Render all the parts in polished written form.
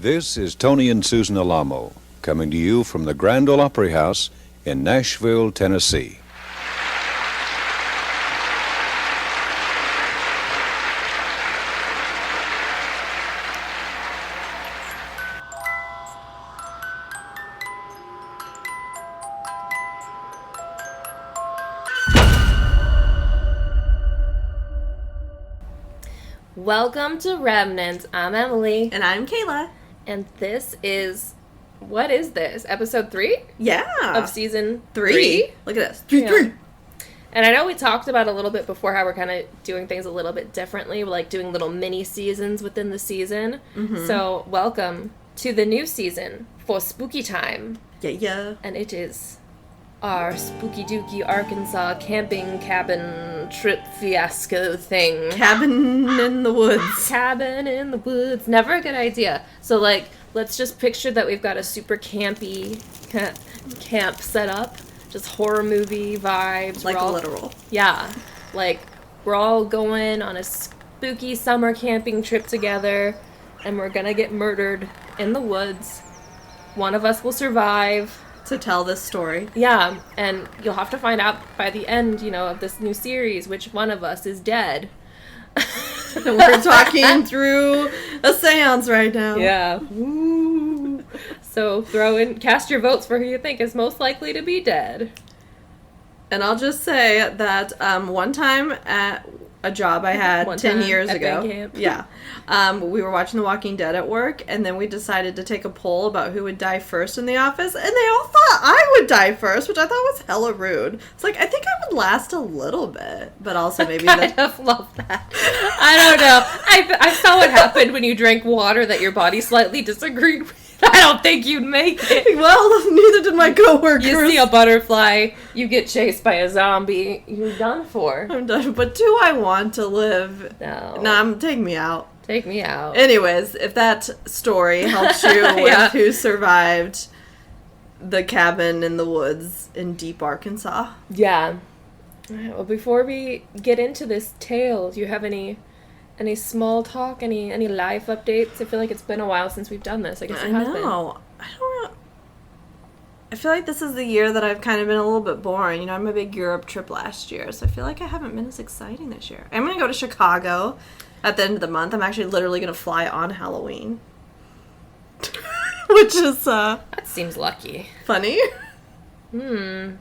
This is Tony and Susan Alamo, coming to you from the Grand Ole Opry House in Nashville, Tennessee. Welcome to Remnant. I'm Emily. And I'm Kayla. And this is, what is this? Episode 3? Yeah. Of season 3. 3? Look at this. 3. And I know we talked about a little bit before how we're kind of doing things a little bit differently. We're like doing little mini seasons within the season. Mm-hmm. So welcome to the new season for Spooky Time. Yeah. And it is our Spooky Dooky Arkansas camping cabin trip fiasco thing. Cabin in the woods. Cabin in the woods. Never a good idea. So, like, let's just picture that we've got a super campy camp set up. Just horror movie vibes. Like literal. Yeah. Like, we're all going on a spooky summer camping trip together, and we're gonna get murdered in the woods. One of us will survive to tell this story. Yeah, and you'll have to find out by the end, of this new series which one of us is dead. And we're talking through a seance right now. Yeah. Ooh. So cast your votes for who you think is most likely to be dead. And I'll just say that one time at a job I had 10 years ago. Camp. Yeah. We were watching The Walking Dead at work, and then we decided to take a poll about who would die first in the office, and they all thought I would die first, which I thought was hella rude. It's like, I think I would last a little bit, but also maybe I kind of love that. I don't know. I saw what happened when you drank water that your body slightly disagreed with. I don't think you'd make it. Well, neither did my coworkers. You see a butterfly, you get chased by a zombie, you're done for. I'm done. But do I want to live? No. Take me out. Take me out. Anyways, if that story helps you with who survived the cabin in the woods in deep Arkansas. Yeah. Well, before we get into this tale, do you have any small talk, any life updates? I feel like it's been a while since we've done this. I guess it has been. I don't know. I feel like this is the year that I've kind of been a little bit boring. I'm a big Europe trip last year, so I feel like I haven't been as exciting this year. I'm going to go to Chicago at the end of the month. I'm actually literally going to fly on Halloween. Which is, that seems lucky. Funny. You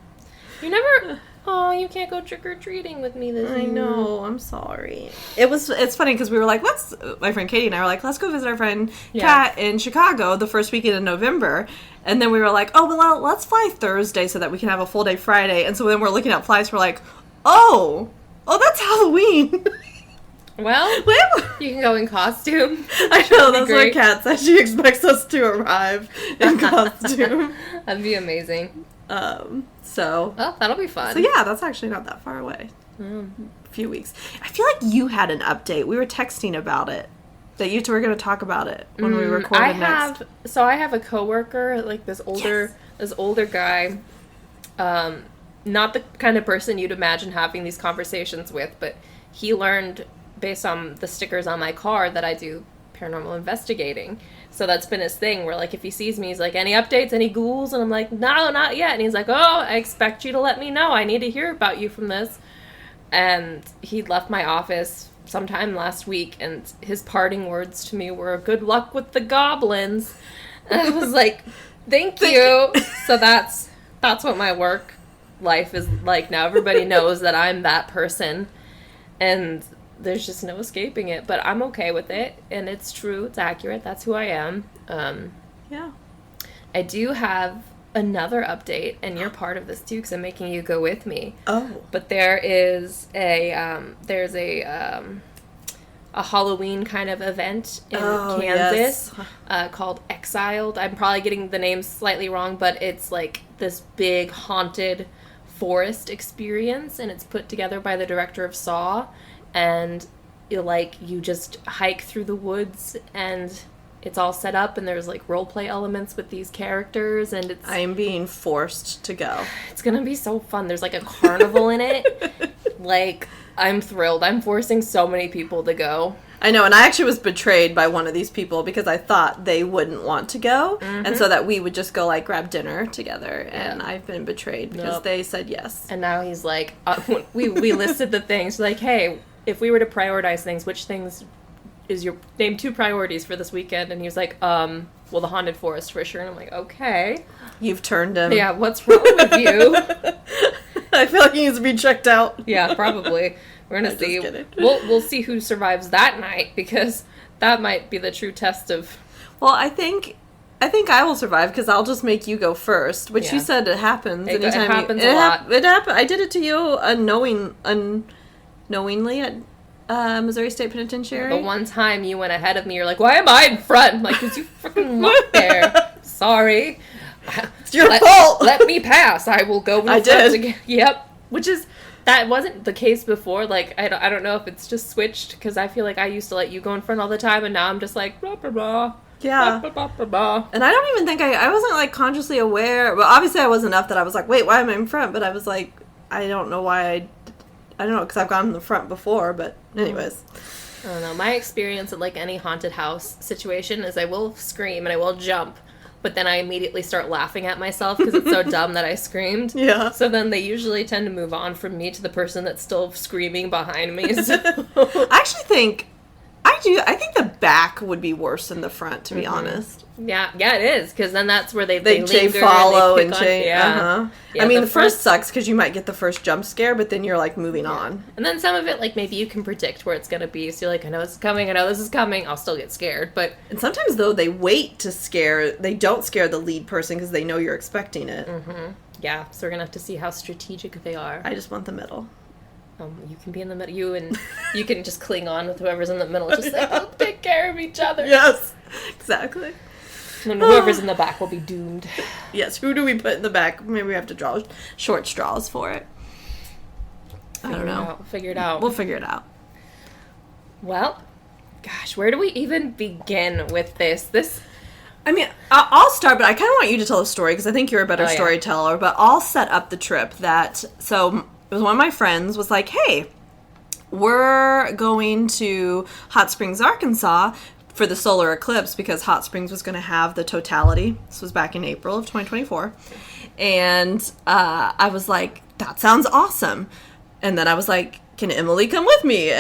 never... Oh, you can't go trick-or-treating with me this year. I know. I'm sorry. It's funny because we were like, my friend Katie and I were like, let's go visit our friend Kat in Chicago the first weekend in November. And then we were like, oh, well, let's fly Thursday so that we can have a full day Friday. And so then we're looking at flights, we're like, oh, that's Halloween. Well, you can go in costume. I know, that's what Kat said. She expects us to arrive in costume. That'd be amazing. So. Oh, that'll be fun. So yeah, that's actually not that far away. A few weeks. I feel like you had an update. We were texting about it. That you two were going to talk about it when we recorded next. So I have a coworker, like this older guy. Not the kind of person you'd imagine having these conversations with, but he learned based on the stickers on my car that I do paranormal investigating. So that's been his thing where, like, if he sees me, he's like, any updates, any ghouls? And I'm like, no, not yet. And he's like, oh, I expect you to let me know. I need to hear about you from this. And he left my office sometime last week, and his parting words to me were, good luck with the goblins. And I was like, thank you. So that's what my work life is like now. Everybody knows that I'm that person. And there's just no escaping it, but I'm okay with it, and it's true, it's accurate, that's who I am. Yeah. I do have another update, and you're part of this too, because I'm making you go with me. Oh. But there is a Halloween kind of event in Kansas called Exiled. I'm probably getting the name slightly wrong, but it's like this big haunted forest experience, and it's put together by the director of Saw. And you just hike through the woods, and it's all set up, and there's like role play elements with these characters, and I am being forced to go. It's gonna be so fun. There's like a carnival in it. Like, I'm thrilled. I'm forcing so many people to go. I know, and I actually was betrayed by one of these people because I thought they wouldn't want to go, and so that we would just go, like, grab dinner together, and I've been betrayed because they said yes. And now he's like, we listed the things, like, hey, if we were to prioritize things, which things is your, name 2 priorities for this weekend? And he was like, well, the haunted forest for sure. And I'm like, okay. You've turned him. Yeah, what's wrong with you? I feel like he needs to be checked out. Yeah, probably. We're gonna see. We'll see who survives that night, because that might be the true test of. Well, I think I will survive because I'll just make you go first, which you said it happens anytime. It happens a lot. It happened. I did it to you unknowingly at Missouri State Penitentiary. The one time you went ahead of me, you're like, "Why am I in front?" I'm like, "Cause you freaking walked there." Sorry, it's your fault. Let me pass. I will go. I did. Again. Yep. Which is. That wasn't the case before. Like, I don't know if it's just switched, because I feel like I used to let you go in front all the time, and now I'm just like, blah, blah, blah. Yeah. Blah, blah, blah, blah. And I don't even think I wasn't, like, consciously aware. Well, obviously I was enough that I was like, wait, why am I in front? But I was like, I don't know why I don't know, because I've gone in the front before, but anyways. I don't know. My experience at, like, any haunted house situation is I will scream and I will jump, but then I immediately start laughing at myself because it's so dumb that I screamed. Yeah. So then they usually tend to move on from me to the person that's still screaming behind me. So. I actually think I think the back would be worse than the front, to be honest. Yeah, it is, because then that's where they linger follow and they pick change. Yeah, I mean, the first sucks because you might get the first jump scare, but then you're like moving on. And then some of it, like, maybe you can predict where it's gonna be. So you're like, I know this is coming. I know this is coming. I'll still get scared, but and sometimes though they wait to scare. They don't scare the lead person because they know you're expecting it. Mm-hmm. Yeah, so we're gonna have to see how strategic they are. I just want the middle. You can be in the middle. You can just cling on with whoever's in the middle. Just like, we'll take care of each other. Yes, exactly. And whoever's in the back will be doomed. Yes, who do we put in the back? Maybe we have to draw short straws for it. I don't know. Figure it out. We'll figure it out. Well, gosh, where do we even begin with this? I mean, I'll start, but I kind of want you to tell the story because I think you're a better storyteller. But I'll set up the trip so it was one of my friends was like, hey, we're going to Hot Springs, Arkansas for the solar eclipse because Hot Springs was going to have the totality. This was back in April of 2024. And I was like, that sounds awesome. And then I was like, can Emily come with me?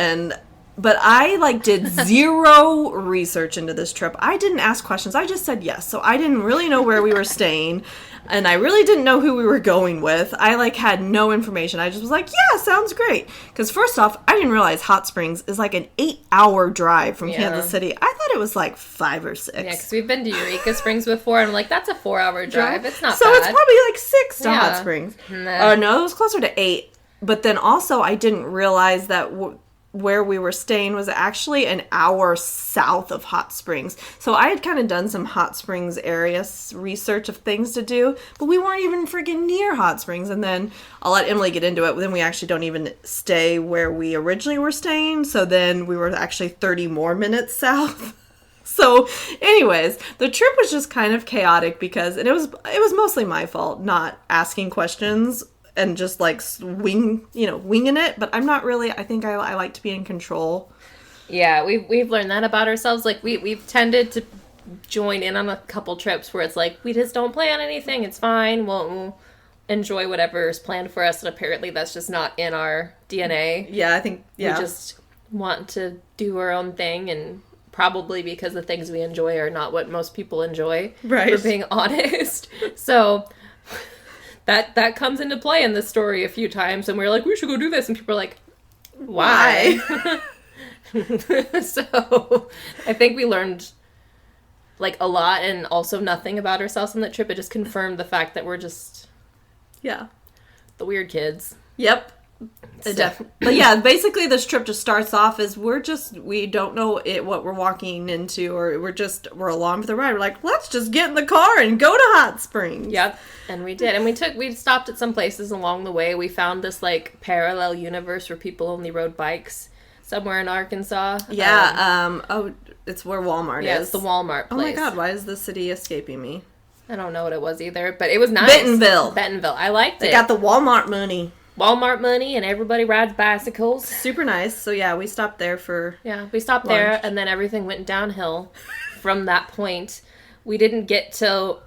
But I, like, did zero research into this trip. I didn't ask questions. I just said yes. So I didn't really know where we were staying. And I really didn't know who we were going with. I, like, had no information. I just was like, yeah, sounds great. Because first off, I didn't realize Hot Springs is, like, an 8-hour drive from Kansas City. I thought it was, like, 5 or 6. Yeah, because we've been to Eureka Springs before. And I'm like, that's a 4-hour drive. It's not so bad. So it's probably, like, 6 to Hot Springs. Nah. No, it was closer to 8. But then also I didn't realize that where we were staying was actually an hour south of Hot Springs. So I had kind of done some Hot Springs area research of things to do, but we weren't even freaking near Hot Springs. And then I'll let Emily get into it, but then we actually don't even stay where we originally were staying. So then we were actually 30 more minutes south. So anyways, the trip was just kind of chaotic because it was mostly my fault not asking questions and just like winging it, but I'm not really. I think I like to be in control. Yeah, we've learned that about ourselves. Like we've tended to join in on a couple trips where it's like we just don't plan anything. It's fine. We'll enjoy whatever is planned for us, and apparently that's just not in our DNA. Yeah, I think we just want to do our own thing, and probably because the things we enjoy are not what most people enjoy. Right. For being honest, so. That comes into play in this story a few times, and we're like, we should go do this, and people are like, why? So I think we learned like a lot and also nothing about ourselves on that trip. It just confirmed the fact that we're just the weird kids. Yep. But yeah, basically this trip just starts off as we don't know what we're walking into, or we're along for the ride. We're like, let's just get in the car and go to Hot Springs. Yep. And we did. And we stopped at some places along the way. We found this like parallel universe where people only rode bikes somewhere in Arkansas. Yeah. It's where Walmart is. Yeah, it's the Walmart place. Oh my God, why is the city escaping me? I don't know what it was either, but it was nice. Bentonville. I liked it. They got the Walmart money. Walmart money, and everybody rides bicycles. Super nice. So yeah, we stopped there for We stopped lunch. there, and then everything went downhill from that point. We didn't get to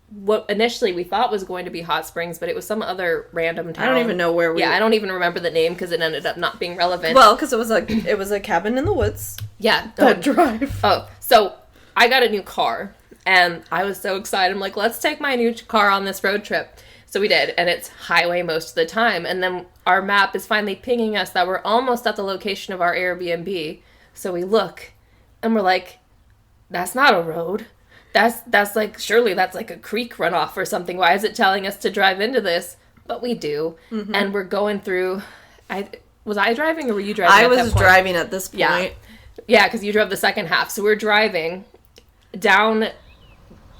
what initially we thought was going to be Hot Springs, but it was some other random town. I don't even know where we... Yeah, I don't even remember the name because it ended up not being relevant. Well, because it was a cabin in the woods. Yeah. That drive. Oh, so I got a new car, and I was so excited. I'm like, let's take my new car on this road trip. So we did, and it's highway most of the time. And then our map is finally pinging us that we're almost at the location of our Airbnb. So we look, and we're like, that's not a road. That's like, surely that's like a creek runoff or something. Why is it telling us to drive into this? But we do. Mm-hmm. And we're going through... Was I driving or were you driving I at that was point? driving at this point. Yeah, because you drove the second half. So we're driving down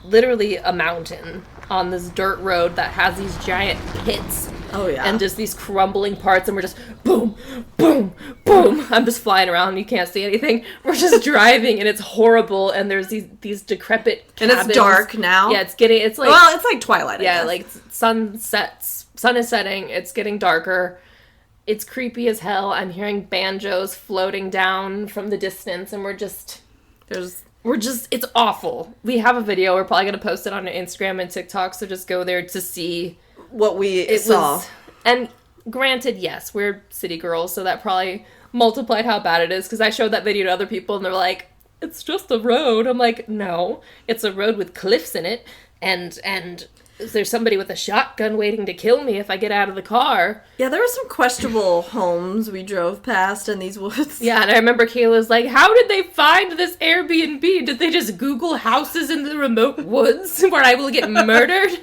literally a mountain on this dirt road that has these giant pits. Oh, yeah. And just these crumbling parts, and we're just boom, boom, boom. I'm just flying around, you can't see anything. We're just driving, and it's horrible, and there's these decrepit cabins. And it's dark now. Yeah, it's like... Well, it's like twilight, I guess. like sun is setting, it's getting darker. It's creepy as hell. I'm hearing banjos floating down from the distance, and it's awful. We have a video. We're probably going to post it on Instagram and TikTok, so just go there to see what we saw. And granted, yes, we're city girls, so that probably multiplied how bad it is, because I showed that video to other people, and they're like, it's just a road. I'm like, no, it's a road with cliffs in it, and there's somebody with a shotgun waiting to kill me if I get out of the car. Yeah, there were some questionable homes we drove past in these woods. Yeah, and I remember Kayla's like, how did they find this Airbnb? Did they just Google houses in the remote woods where I will get murdered?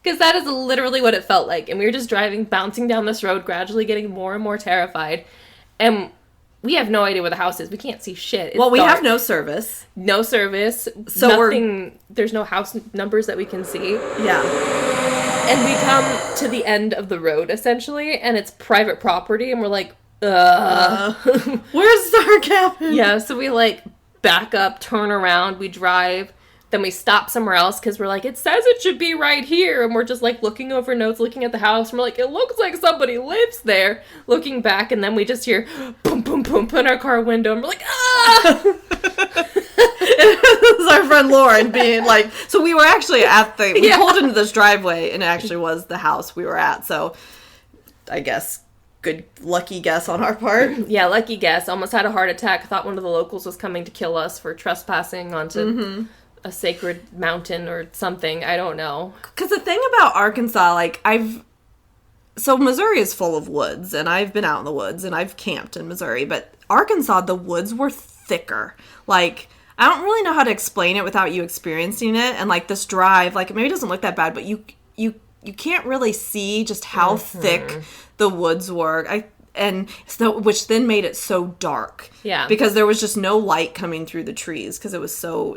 Because that is literally what it felt like. And we were just driving, bouncing down this road, gradually getting more and more terrified. And we have no idea where the house is. We can't see shit. It's we dark. have no service. No service. So there's no house numbers that we can see. Yeah. And we come to the end of the road, essentially, and it's private property, and we're like, where's our cabin? Yeah, so we, back up, turn around, we drive, then we stop somewhere else, because we're like, it says it should be right here, and we're just, looking over notes, looking at the house, and we're like, it looks like somebody lives there, looking back, and then we just hear, boom, boom, boom, in our car window, and we're like, ah! It was our friend Lauren being like, so we were actually we pulled into this driveway, and it actually was the house we were at, so I guess good lucky guess on our part. Yeah, lucky guess. Almost had a heart attack. Thought one of the locals was coming to kill us for trespassing onto a sacred mountain or something. I don't know. Because the thing about Arkansas, so Missouri is full of woods, and I've been out in the woods, and I've camped in Missouri, but Arkansas, the woods were thicker. I don't really know how to explain it without you experiencing it, and this drive, maybe it doesn't look that bad, but you can't really see just how thick the woods were. Which then made it so dark. Yeah. Because there was just no light coming through the trees because it was so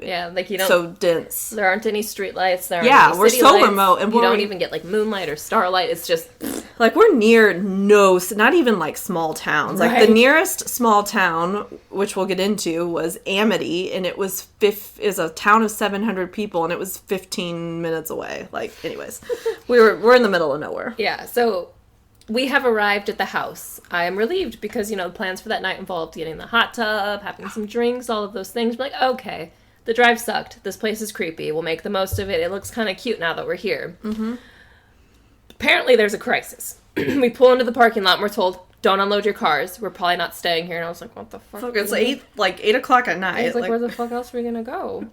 so dense. There aren't any street lights. There aren't any we're city so lights. remote, and you don't even get moonlight or starlight. It's just we're near not even small towns. Right. The nearest small town, which we'll get into, was Amity, and it was is a town of 700 people, and it was 15 minutes away. Anyways, we're in the middle of nowhere. Yeah. So we have arrived at the house. I am relieved because, the plans for that night involved getting the hot tub, having some drinks, all of those things. We're like, okay, the drive sucked. This place is creepy. We'll make the most of it. It looks kind of cute now that we're here. Mm-hmm. Apparently, there's a crisis. We pull into the parking lot and we're told, don't unload your cars. We're probably not staying here. And I was like, what the fuck? It's 8 o'clock at night. I was like, where the fuck else are we going to go?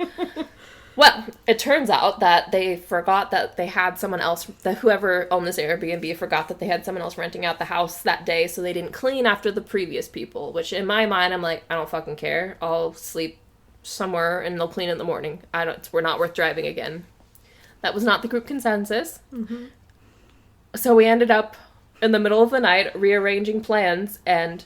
Well, it turns out that they forgot that they had someone else, that whoever owned this Airbnb forgot that they had someone else renting out the house that day, so they didn't clean after the previous people, which in my mind, I'm like, I don't fucking care. I'll sleep somewhere and they'll clean in the morning. We're not worth driving again. That was not the group consensus. Mm-hmm. So we ended up in the middle of the night rearranging plans, and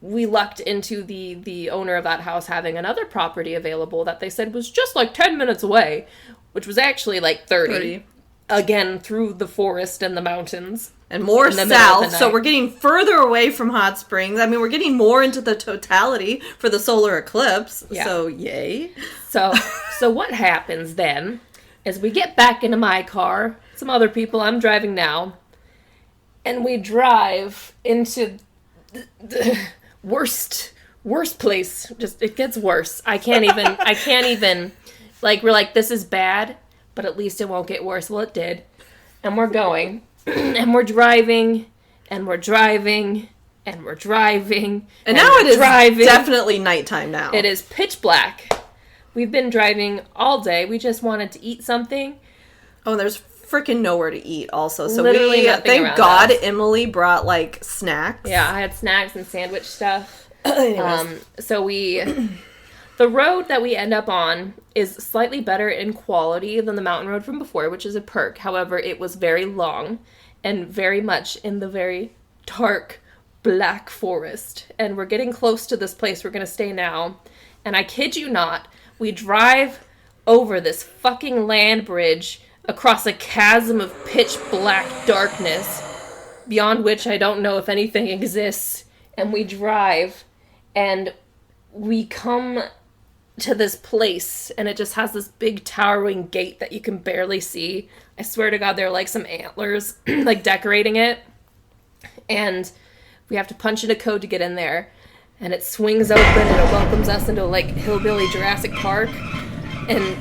we lucked into the owner of that house having another property available that they said was just 10 minutes away, which was actually 30. Again, through the forest and the mountains. And more south, so we're getting further away from Hot Springs. I mean, we're getting more into the totality for the solar eclipse, so yay. So what happens then is we get back into my car, some other people, I'm driving now, and we drive into the worst place. Just, it gets worse. I can't even, like, we're like, this is bad, but at least it won't get worse. Well, it did. And we're going, and we're driving, and we're driving, and we're driving. And now it is definitely nighttime now. It is pitch black. We've been driving all day. We just wanted to eat something. Oh, and there's freaking nowhere to eat also. So Literally nothing thank around God us. Emily brought, like, snacks. Yeah, I had snacks and sandwich stuff. So the road that we end up on is slightly better in quality than the mountain road from before, which is a perk. However, it was very long and very much in the very dark black forest. And we're getting close to this place we're going to stay now. And I kid you not, we drive over this fucking land bridge across a chasm of pitch black darkness, beyond which I don't know if anything exists. And we drive, and we come to this place, and it just has this big towering gate that you can barely see. I swear to God, there are like some antlers like decorating it. And we have to punch in a code to get in there. And it swings open, and it welcomes us into, like, hillbilly Jurassic Park. And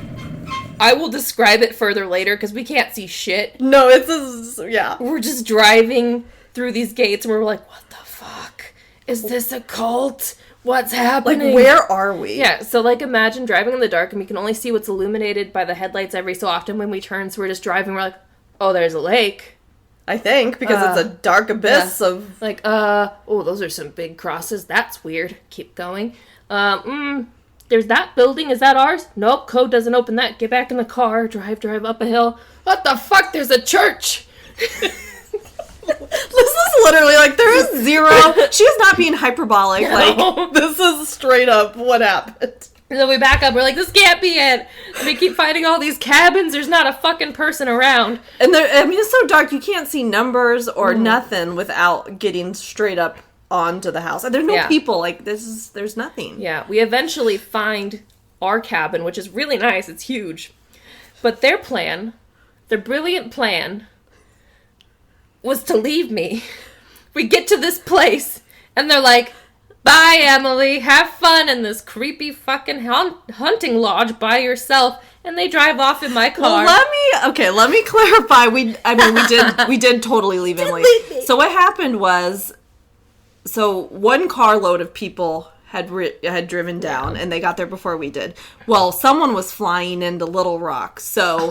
I will describe it further later, because we can't see shit. No, yeah. We're just driving through these gates, and we're like, what the fuck? Is this a cult? What's happening? Like, where are we? Yeah, so, like, imagine driving in the dark, and we can only see what's illuminated by the headlights every so often when we turn, so we're just driving, we're like, oh, there's a lake. I think, because it's a dark abyss of... Like, oh, those are some big crosses. That's weird. Keep going. There's that building. Is that ours? Nope, code doesn't open that. Get back in the car. Drive up a hill. What the fuck? There's a church! This is literally, like, there is zero... She is not being hyperbolic. No. Like, this is straight up what happened. And then we back up. We're like, this can't be it. And we keep finding all these cabins. There's not a fucking person around. And it's so dark, you can't see numbers or nothing without getting straight up onto the house. And there's no people. Like, there's nothing. Yeah, we eventually find our cabin, which is really nice. It's huge. But their brilliant plan, was to leave me. We get to this place, and they're like, bye, Emily. Have fun in this creepy fucking hunting lodge by yourself. And they drive off in my car. Well, let me clarify. We did totally leave Emily. So what happened was, one carload of people had driven down, and they got there before we did. Well, someone was flying into Little Rock, so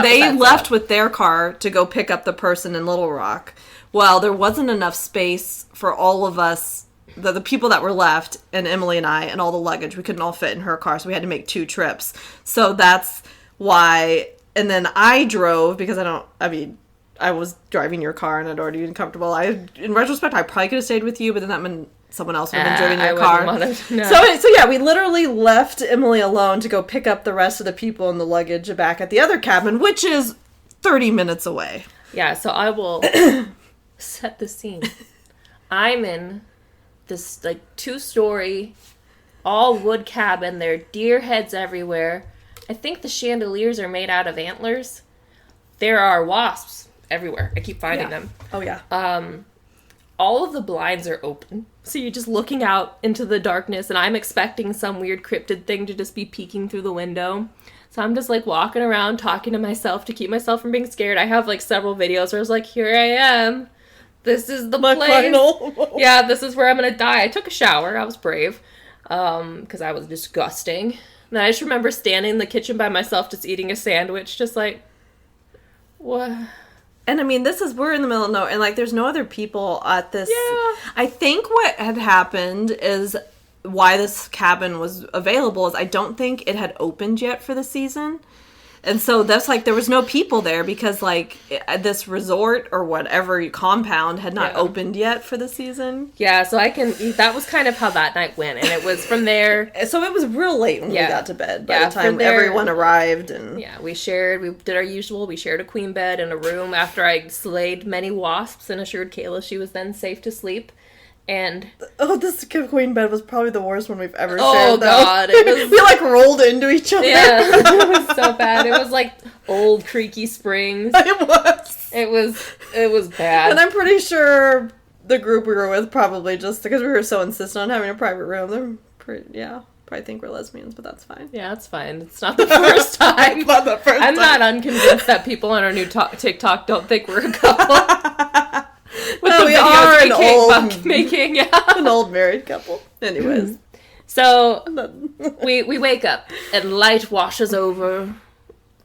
they left with their car to go pick up the person in Little Rock. Well, there wasn't enough space for all of us. The people that were left, and Emily and I, and all the luggage, we couldn't all fit in her car, so we had to make 2 trips. So that's why, and then I drove, because I was driving your car, and I'd already been comfortable. In retrospect, I probably could have stayed with you, but then that meant someone else would have been driving your car. No. So yeah, we literally left Emily alone to go pick up the rest of the people and the luggage back at the other cabin, which is 30 minutes away. Yeah, so I will set the scene. I'm in this, like, 2-story, all wood cabin. There are deer heads everywhere. I think the chandeliers are made out of antlers. There are wasps everywhere. I keep finding them. Oh, yeah. All of the blinds are open. So you're just looking out into the darkness, and I'm expecting some weird cryptid thing to just be peeking through the window. So I'm just, like, walking around talking to myself to keep myself from being scared. I have, like, several videos where I was like, here I am. This is the place. Final. Yeah, this is where I'm gonna die. I took a shower. I was brave. Because I was disgusting. And I just remember standing in the kitchen by myself just eating a sandwich. Just like, what? And I mean, we're in the middle of nowhere. And, like, there's no other people at this. Yeah. I think what had happened is why this cabin was available is I don't think it had opened yet for the season. And so that's, like, there was no people there because, like, this resort or whatever compound had not opened yet for the season. Yeah, so that was kind of how that night went. And it was from there. So it was real late when we got to bed by the time everyone arrived. And yeah, we did our usual. We shared a queen bed in a room after I slayed many wasps and assured Kayla she was then safe to sleep. And this queen bed was probably the worst one we've ever shared. Oh, God. We, like, rolled into each other. Yeah, it was so bad. It was like old creaky springs. It was. It was bad. And I'm pretty sure the group we were with probably just because we were so insistent on having a private room, probably think we're lesbians, but that's fine. Yeah, it's fine. It's not the first time. It's not the first I'm time. not unconvinced that people on our new TikTok don't think we're a couple. With Well, the we videos are we an keep old making, yeah. an old married couple. Anyways. So we wake up and light washes over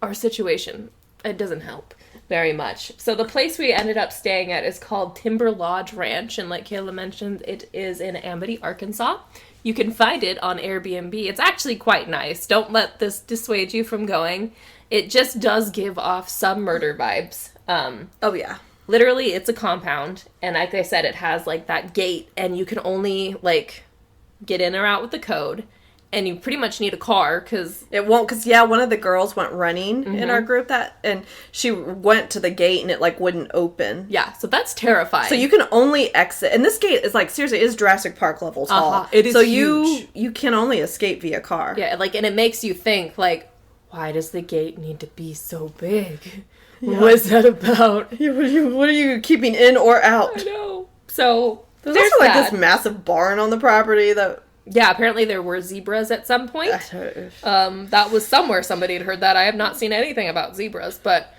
our situation. It doesn't help very much. So the place we ended up staying at is called Timber Lodge Ranch, and like Kayla mentioned, it is in Amity, Arkansas. You can find it on Airbnb. It's actually quite nice. Don't let this dissuade you from going. It just does give off some murder vibes. Oh, yeah. Literally, it's a compound, and like I said, it has like that gate, and you can only like get in or out with the code, and you pretty much need a car because It won't, because, one of the girls went running in our group and she went to the gate and it, like, wouldn't open. yeah, so that's terrifying. So you can only exit, and this gate is, like, seriously, it is Jurassic Park level tall. It is so huge. you can only escape via car. Yeah, like, and it makes you think, like, why does the gate need to be so big? Yeah. What is that about? What are you keeping in or out? I know. So There's there's also, like, that. this massive barn on the property that... Yeah, apparently there were zebras at some point. That was somewhere somebody had heard that. I have not seen anything about zebras, but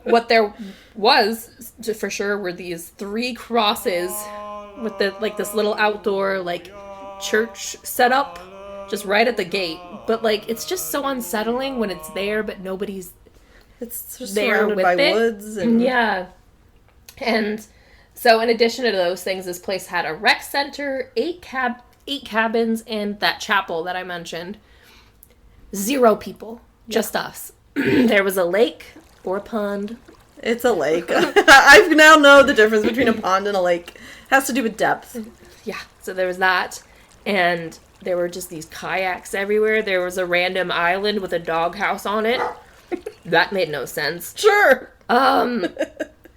what there was for sure were these 3 crosses with this little outdoor like church setup just right at the gate. But like it's just so unsettling when it's there, but nobody's It's just there surrounded with by it. woods and... Yeah. And so in addition to those things, this place had a rec center, 8 cabins, and that chapel that I mentioned. 0 people. Just us. There was a lake or a pond. It's a lake. I now know the difference between a pond and a lake. It has to do with depth. Yeah, so there was that. And there were just these kayaks everywhere. There was a random island with a doghouse on it. That made no sense. Sure.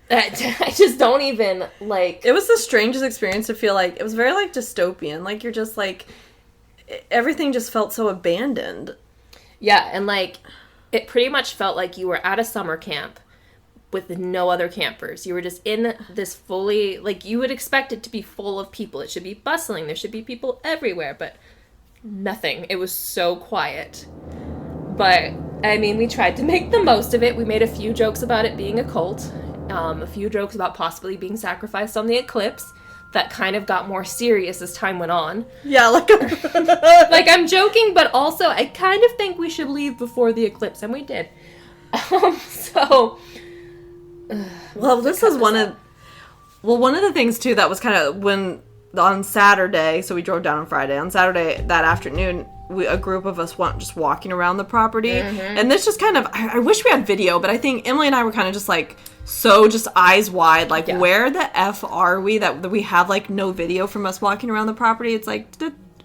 I just don't even, like... It was the strangest experience to feel like... It was very, like, dystopian. Like, you're just, like... Everything just felt so abandoned. Yeah, and, like, it pretty much felt like you were at a summer camp with no other campers. You were just in this fully... Like, you would expect it to be full of people. It should be bustling. There should be people everywhere, but nothing. It was so quiet. But, I mean, we tried to make the most of it. We made a few jokes about it being a cult. A few jokes about possibly being sacrificed on the eclipse. That kind of got more serious as time went on. Yeah, like... Like, I'm joking, but also I kind of think we should leave before the eclipse, and we did. So... Well, this was one of... Well, one of the things, too, that was kind of when... On Saturday, so we drove down on Friday. On Saturday, that afternoon, a group of us went just walking around the property. Mm-hmm. And this just kind of... I wish we had video, but I think Emily and I were kind of just, like... So just eyes wide, like, where the F are we that we have, like, no video from us walking around the property? It's like,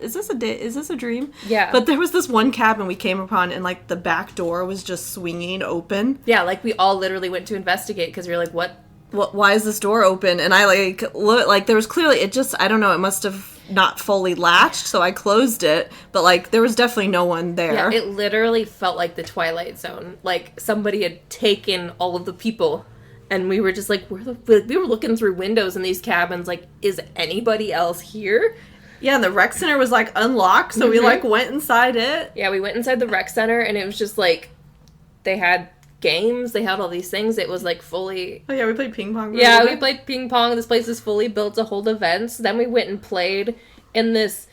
is this a dream? Yeah. But there was this one cabin we came upon, and, like, the back door was just swinging open. Yeah, like, we all literally went to investigate, because we were like, what? Why is this door open? And I, like, look, like, there was clearly, it just, I don't know, it must have not fully latched, so I closed it. But, like, there was definitely no one there. Yeah, it literally felt like the Twilight Zone. Like, somebody had taken all of the people. And we were just like, we were looking through windows in these cabins, like, is anybody else here? Yeah, and the rec center was, like, unlocked, so we, like, went inside it. Yeah, we went inside the rec center, and it was just, like, they had games, they had all these things. It was, like, fully... Oh, yeah, we played ping pong. Yeah, we played ping pong. This place is fully built to hold events. Then we went and played in this,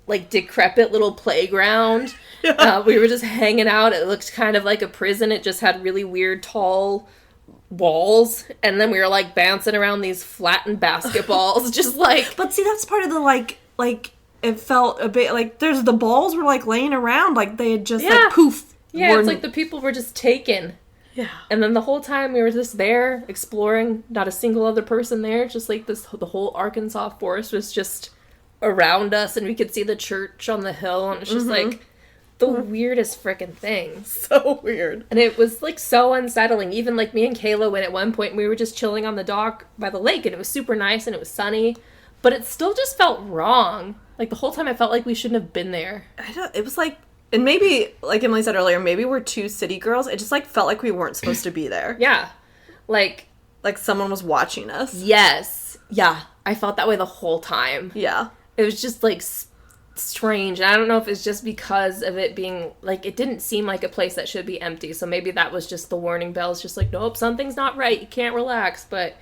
like, decrepit little playground. Yeah. We were just hanging out. It looked kind of like a prison. It just had really weird, tall... walls, and then we were like bouncing around these flattened basketballs, just like... But see, that's part of the like it felt a bit like the balls were like laying around, like they had just like poof. Yeah, it's like the people were just taken. Yeah. And then the whole time we were just there exploring, not a single other person there, just like the whole Arkansas forest was just around us, and we could see the church on the hill, and it's just like the weirdest frickin' thing. So weird. And it was, like, so unsettling. Even, like, me and Kayla went at one point, and we were just chilling on the dock by the lake, and it was super nice, and it was sunny. But it still just felt wrong. Like, the whole time I felt like we shouldn't have been there. It was, like... And maybe, like Emily said earlier, maybe we're 2 city girls. It just, like, felt like we weren't supposed to be there. Yeah. Like, like someone was watching us. Yes. Yeah. I felt that way the whole time. Yeah. It was just, like, strange. And I don't know if it's just because of it being, like, it didn't seem like a place that should be empty. So maybe that was just the warning bells. Just like, nope, something's not right. You can't relax. But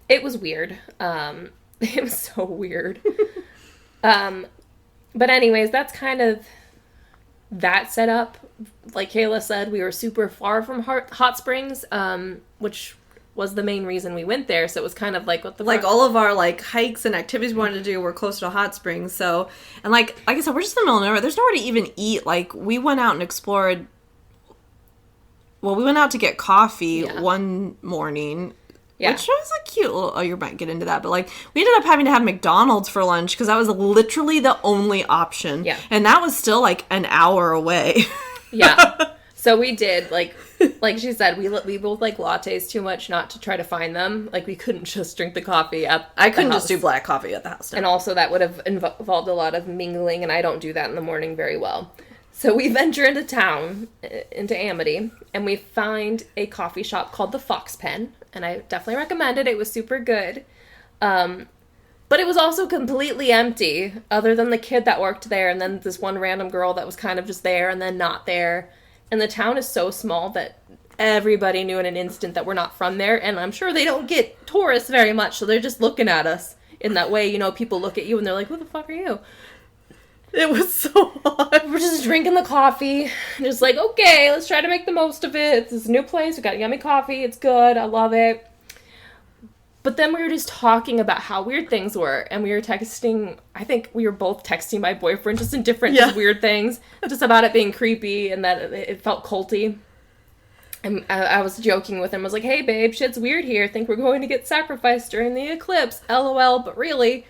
it was weird. It was so weird. But anyways, that's kind of that setup. Like Kayla said, we were super far from hot springs, which was the main reason we went there. So it was kind of like, what the like fuck? all of our like hikes and activities we wanted to do were close to hot springs. So, and like I said, we're just in the middle of nowhere. There's nowhere to even eat. Like we went out and explored. Well, we went out to get coffee one morning. Yeah. Which was a cute little, oh, you might get into that, but like, we ended up having to have McDonald's for lunch because that was literally the only option. Yeah. And that was still like an hour away. Yeah. So we did, like she said, we both like lattes too much not to try to find them. Like, we couldn't just drink the coffee at I couldn't the just do black coffee at the house. No. And also that would have involved a lot of mingling, and I don't do that in the morning very well. So we venture into town, into Amity, and we find a coffee shop called the Fox Pen, and I definitely recommend it. It was super good. But it was also completely empty, other than the kid that worked there, and then this one random girl that was kind of just there and then not there. And the town is so small that everybody knew in an instant that we're not from there, and I'm sure they don't get tourists very much, so they're just looking at us in that way. You know, people look at you and they're like, who the fuck are you? It was so hot. We're just drinking the coffee, just like, okay, let's try to make the most of it. It's this new place, we got yummy coffee, it's good, I love it. But then we were just talking about how weird things were, and we were texting, I think we were both texting my boyfriend, just in different just weird things, just about it being creepy, and that it felt culty. And I was joking with him, I was like, hey babe, shit's weird here, think we're going to get sacrificed during the eclipse, LOL, but really.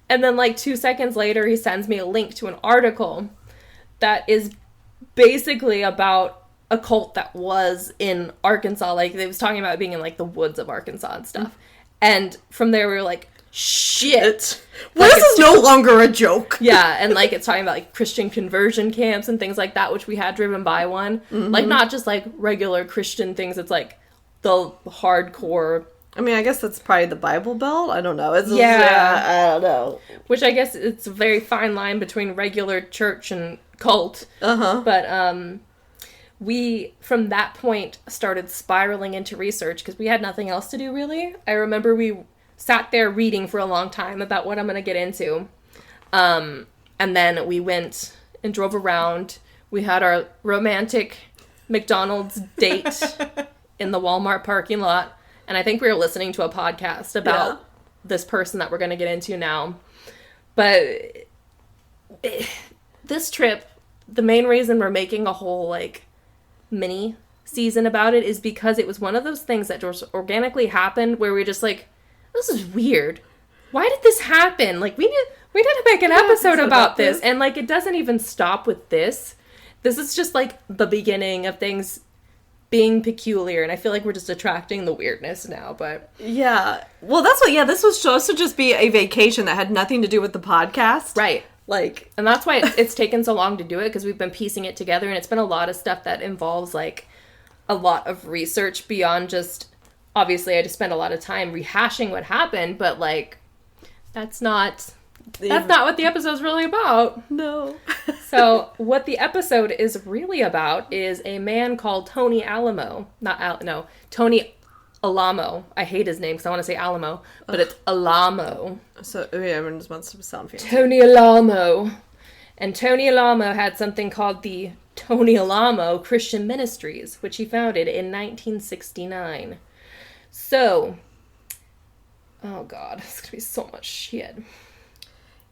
And then like 2 seconds later, he sends me a link to an article that is basically about a cult that was in Arkansas. Like, they was talking about being in like the woods of Arkansas and stuff. And from there we were like, shit. Well, like, this is no longer a joke. Yeah, and like it's talking about like Christian conversion camps and things like that, which we had driven by one. Mm-hmm. Like, not just like regular Christian things, it's like the hardcore. I mean, I guess that's probably the Bible Belt. I don't know. I don't know. Which I guess it's a very fine line between regular church and cult. Uh-huh. But we, from that point, started spiraling into research because we had nothing else to do, really. I remember we sat there reading for a long time about what I'm going to get into. And then we went and drove around. We had our romantic McDonald's date in the Walmart parking lot. And I think we were listening to a podcast about this person that we're going to get into now. But this trip, the main reason we're making a whole, like, mini season about it is because it was one of those things that just organically happened where we're just like, this is weird. Why did this happen? Like, we need to make an episode about this. And, like, it doesn't even stop with this. This is just, like, the beginning of things being peculiar, and I feel like we're just attracting the weirdness now, but... Yeah. Well, that's what, this was supposed to just be a vacation that had nothing to do with the podcast. Right. Like, and that's why it's taken so long to do it, because we've been piecing it together, and it's been a lot of stuff that involves, like, a lot of research beyond just... Obviously, I just spent a lot of time rehashing what happened, but, like, that's not what the episode's really about. No. So, what the episode is really about is a man called Tony Alamo. Tony Alamo. I hate his name because I want to say Alamo, but it's Alamo. So, everyone just wants to sound fancy. Tony Alamo. And Tony Alamo had something called the Tony Alamo Christian Ministries, which he founded in 1969. So, oh god, it's going to be so much shit.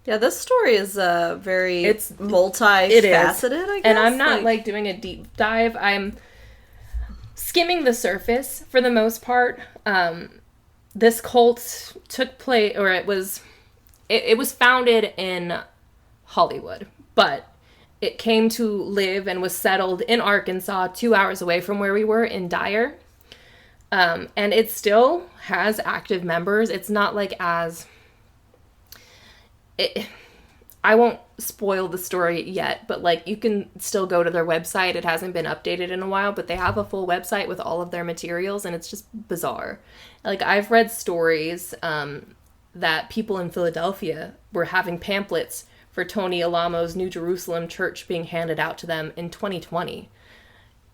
Yeah, this story is it's multifaceted, I guess. And I'm not, like, doing a deep dive. I'm skimming the surface for the most part. This cult took place, or it was founded in Hollywood, but it came to live and was settled in Arkansas, 2 hours away from where we were in Dyer. And it still has active members. It's not like as... I won't spoil the story yet, but like you can still go to their website. It hasn't been updated in a while, but they have a full website with all of their materials, and it's just bizarre. Like, I've read stories that people in Philadelphia were having pamphlets for Tony Alamo's New Jerusalem church being handed out to them in 2020.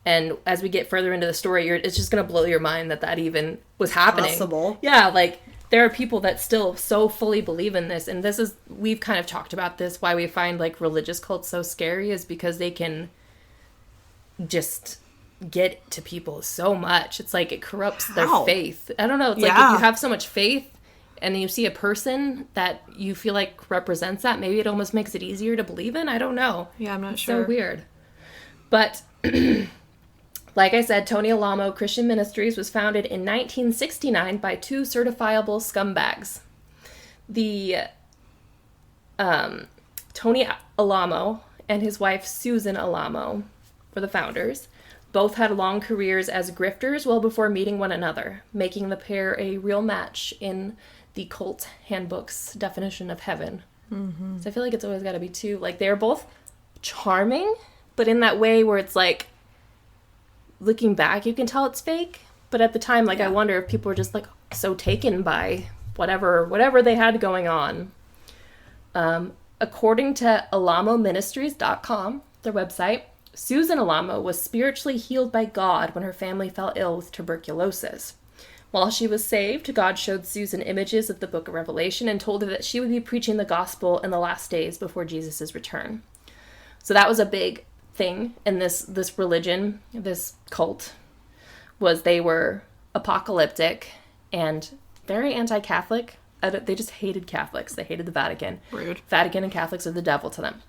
And as we get further into the story, it's just going to blow your mind that even was happening. Possible. Yeah, like, there are people that still so fully believe in this. And we've kind of talked about this, why we find, like, religious cults so scary is because they can just get to people so much. It's like it corrupts their faith. I don't know. It's like if you have so much faith and you see a person that you feel like represents that, maybe it almost makes it easier to believe in. I don't know. Yeah, I'm not sure. So weird. But like I said, Tony Alamo Christian Ministries was founded in 1969 by two certifiable scumbags. The Tony Alamo and his wife Susan Alamo were the founders. Both had long careers as grifters well before meeting one another, making the pair a real match in the cult handbook's definition of heaven. Mm-hmm. So I feel like it's always got to be two. Like, they're both charming, but in that way where it's like, looking back, you can tell it's fake. But at the time, like, I wonder if people were just, like, so taken by whatever they had going on. According to alamoministries.com, their website, Susan Alamo was spiritually healed by God when her family fell ill with tuberculosis. While she was saved, God showed Susan images of the book of Revelation and told her that she would be preaching the gospel in the last days before Jesus' return. So that was a big thing in this religion, this cult, was they were apocalyptic and very anti-Catholic. They just hated Catholics. They hated the Vatican. Rude. Vatican and Catholics are the devil to them.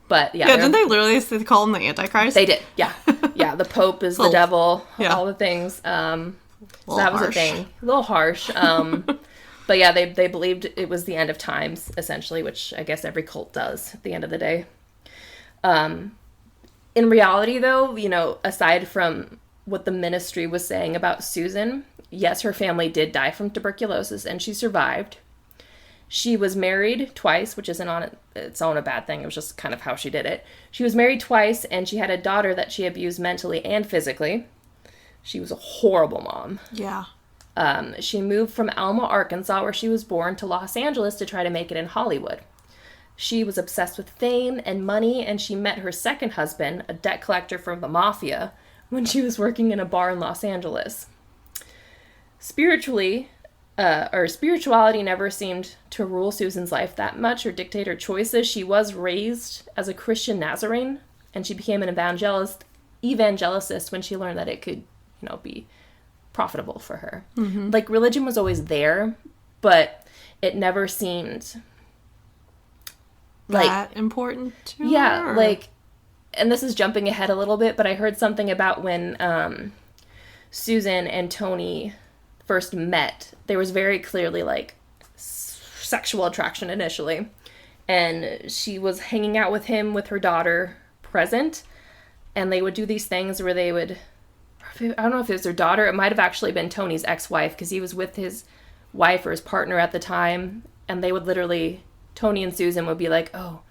But yeah. Yeah, didn't they literally call him the Antichrist? They did, yeah. Yeah, the Pope is the devil, all the things. So that was a thing. A little harsh. But yeah, they believed it was the end of times, essentially, which I guess every cult does at the end of the day. In reality, though, aside from what the ministry was saying about Susan, yes, her family did die from tuberculosis, and she survived. She was married twice, which isn't on its own a bad thing. It was just kind of how she did it. She was married twice, and she had a daughter that she abused mentally and physically. She was a horrible mom. Yeah. She moved from Alamo, Arkansas, where she was born, to Los Angeles to try to make it in Hollywood. She was obsessed with fame and money, and she met her second husband, a debt collector from the mafia, when she was working in a bar in Los Angeles. Spirituality never seemed to rule Susan's life that much or dictate her choices. She was raised as a Christian Nazarene, and she became an evangelicist when she learned that it could, be profitable for her. Mm-hmm. Like, religion was always there, but it never seemed that important to her? Yeah, and this is jumping ahead a little bit, but I heard something about when Susan and Tony first met. There was very clearly, sexual attraction initially. And she was hanging out with him with her daughter present, and they would do these things where they would, I don't know if it was their daughter, it might have actually been Tony's ex-wife, because he was with his wife or his partner at the time, and they would literally, Tony and Susan would be like, oh,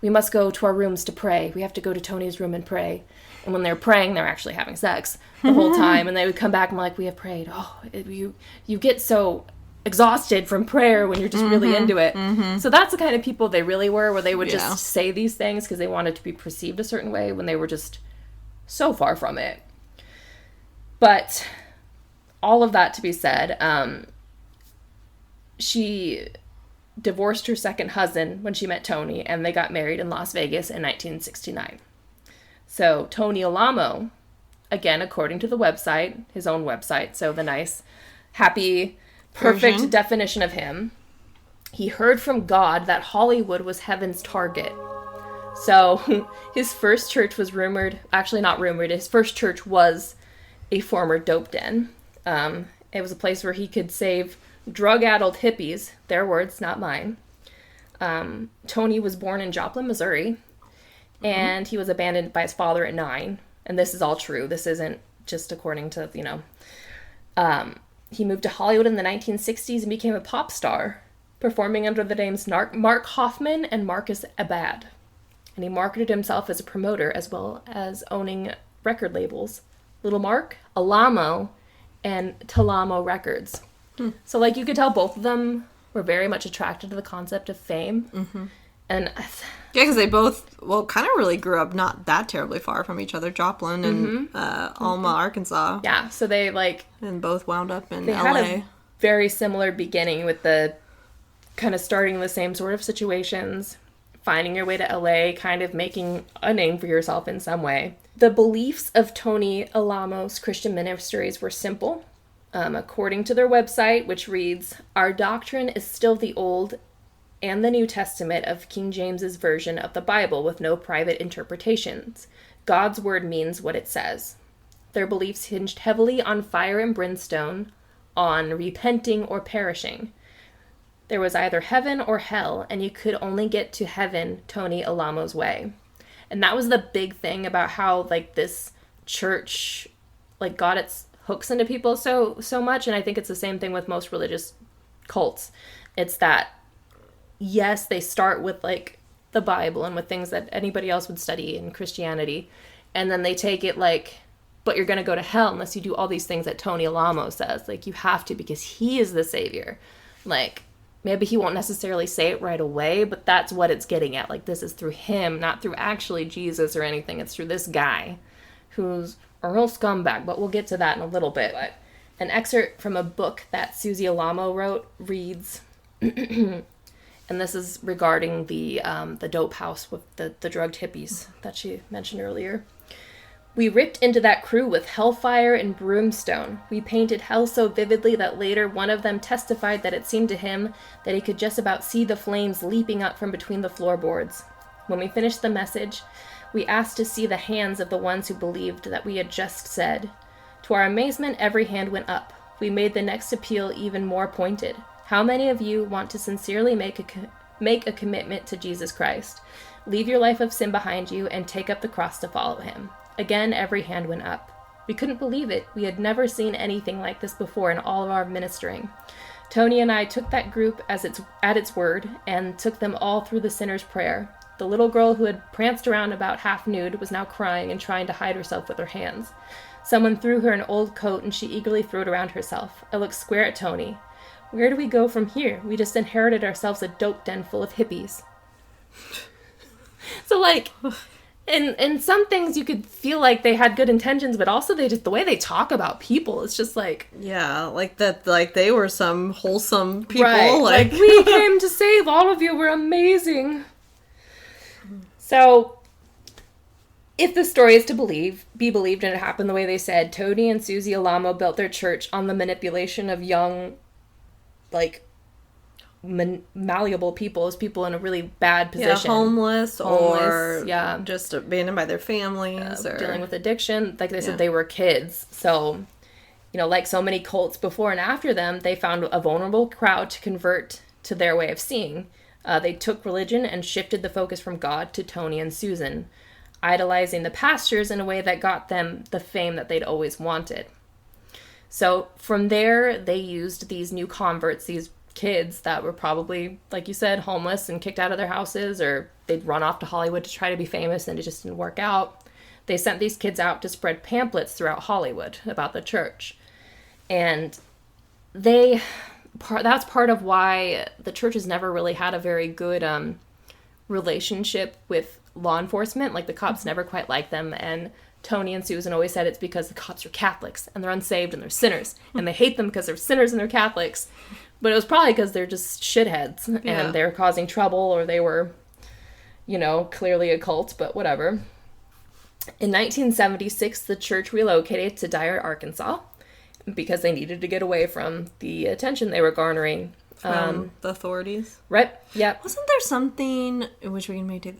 we must go to our rooms to pray. We have to go to Tony's room and pray. And when they're praying, they're actually having sex the whole time. And they would come back and be like, we have prayed. Oh, you get so exhausted from prayer when you're just really into it. Mm-hmm. So that's the kind of people they really were, where they would just say these things because they wanted to be perceived a certain way when they were just so far from it. But all of that to be said, she divorced her second husband when she met Tony, and they got married in Las Vegas in 1969. So Tony Alamo, again, according to the website, his own website, so the nice, happy, perfect definition of him, he heard from God that Hollywood was heaven's target. So his first church was his first church was a former dope den. It was a place where he could save drug-addled hippies, their words, not mine. Tony was born in Joplin, Missouri, and he was abandoned by his father at 9. And this is all true. This isn't just according to, he moved to Hollywood in the 1960s and became a pop star, performing under the names Mark Hoffman and Marcus Abad. and he marketed himself as a promoter as well as owning record labels. Little Mark, Alamo, and Talamo Records. So, like, you could tell both of them were very much attracted to the concept of fame. Mm-hmm. And yeah, because they both, kind of really grew up not that terribly far from each other. Joplin and Alma, Arkansas. Yeah, so they, like... And both wound up in they LA. Had a very similar beginning with the kind of starting the same sort of situations, finding your way to LA, kind of making a name for yourself in some way. The beliefs of Tony Alamo's Christian ministries were simple. According to their website, which reads, "Our doctrine is still the Old and the New Testament of King James's version of the Bible with no private interpretations. God's word means what it says." Their beliefs hinged heavily on fire and brimstone, on repenting or perishing. There was either heaven or hell, and you could only get to heaven Tony Alamo's way. And that was the big thing about how, like, this church, like, got its hooks into people so much. And I think it's the same thing with most religious cults. It's that, yes, they start with, like, the Bible and with things that anybody else would study in Christianity. And then they take it, like, but you're going to go to hell unless you do all these things that Tony Alamo says. Like, you have to because he is the savior. Like, maybe he won't necessarily say it right away, but that's what it's getting at. Like, this is through him, not through actually Jesus or anything. It's through this guy who's a real scumbag, but we'll get to that in a little bit. But an excerpt from a book that Susie Alamo wrote reads, and this is regarding the dope house with the drugged hippies that she mentioned earlier. "We ripped into that crew with hellfire and brimstone. We painted hell so vividly that later one of them testified that it seemed to him that he could just about see the flames leaping up from between the floorboards. When we finished the message, we asked to see the hands of the ones who believed that we had just said. To our amazement, every hand went up. We made the next appeal even more pointed. How many of you want to sincerely make a commitment to Jesus Christ? Leave your life of sin behind you and take up the cross to follow him." Again, every hand went up. We couldn't believe it. We had never seen anything like this before in all of our ministering. Tony and I took that group at its word and took them all through the sinner's prayer. The little girl who had pranced around about half nude was now crying and trying to hide herself with her hands. Someone threw her an old coat and she eagerly threw it around herself. I looked square at Tony. "Where do we go from here? We just inherited ourselves a dope den full of hippies." So, like, in some things you could feel like they had good intentions, but also the way they talk about people, it's just like... Yeah, like that, like they were some wholesome people. Right, like we came to save all of you, we're amazing. So, if the story is to be believed and it happened the way they said, Tony and Susie Alamo built their church on the manipulation of young, like, malleable people as people in a really bad position. Yeah, homeless or yeah, just abandoned by their families or dealing with addiction. Like they said, they were kids. So, you know, like so many cults before and after them, they found a vulnerable crowd to convert to their way of seeing. They took religion and shifted the focus from God to Tony and Susan, idolizing the pastors in a way that got them the fame that they'd always wanted. So from there, they used these new converts, these kids that were probably, like you said, homeless and kicked out of their houses, or they'd run off to Hollywood to try to be famous and it just didn't work out. They sent these kids out to spread pamphlets throughout Hollywood about the church. And that's part of why the church has never really had a very good relationship with law enforcement. Like, the cops never quite liked them, and Tony and Susan always said it's because the cops are Catholics and they're unsaved and they're sinners and they hate them because they're sinners and they're Catholics. But it was probably because they're just shitheads and they're causing trouble, or they were, you know, clearly a cult, but whatever. In 1976, the church relocated to Dyer, Arkansas, because they needed to get away from the attention they were garnering. From the authorities? Right, yep. Wasn't there something in which we can make it...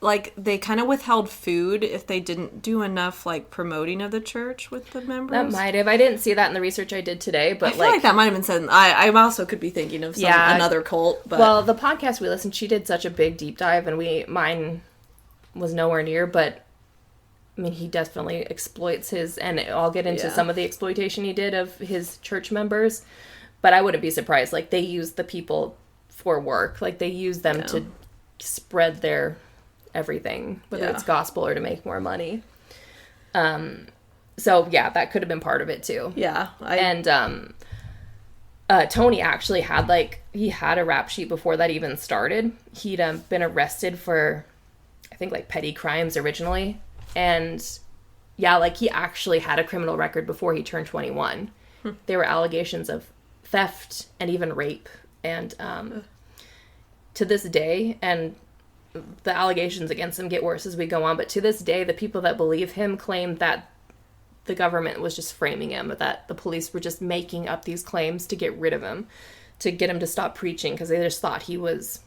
Like, they kind of withheld food if they didn't do enough, like, promoting of the church with the members? That might have. I didn't see that in the research I did today, but I feel like that might have been said. I also could be thinking of another cult, but... Well, the podcast we listened, she did such a big deep dive, and mine was nowhere near, but, I mean, he definitely exploits his... And I'll get into some of the exploitation he did of his church members, but I wouldn't be surprised. Like, they use the people for work. Like, they use them to spread their everything, whether Yeah. it's gospel or to make more money. So yeah, that could have been part of it too. Yeah. Tony actually had he had a rap sheet before that even started. He'd been arrested for, I think, like petty crimes originally. And yeah, like he actually had a criminal record before he turned 21. There were allegations of theft and even rape. And to this day, and the allegations against him get worse as we go on, but to this day, the people that believe him claim that the government was just framing him, that the police were just making up these claims to get rid of him, to get him to stop preaching, because they just thought he was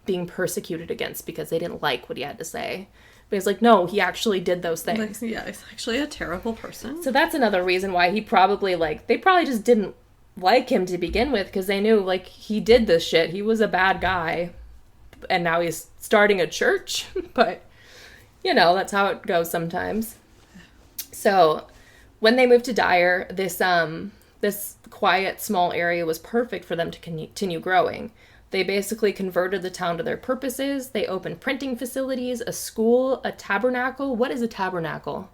being persecuted against because they didn't like what he had to say. But he's like, no, he actually did those things. Yeah, he's actually a terrible person. So that's another reason why he probably, they probably just didn't like him to begin with, because they knew, he did this shit. He was a bad guy, and now he's starting a church. But, that's how it goes sometimes. So when they moved to Dyer, this quiet, small area was perfect for them to continue growing. They basically converted the town to their purposes. They opened printing facilities, a school, a tabernacle. What is a tabernacle?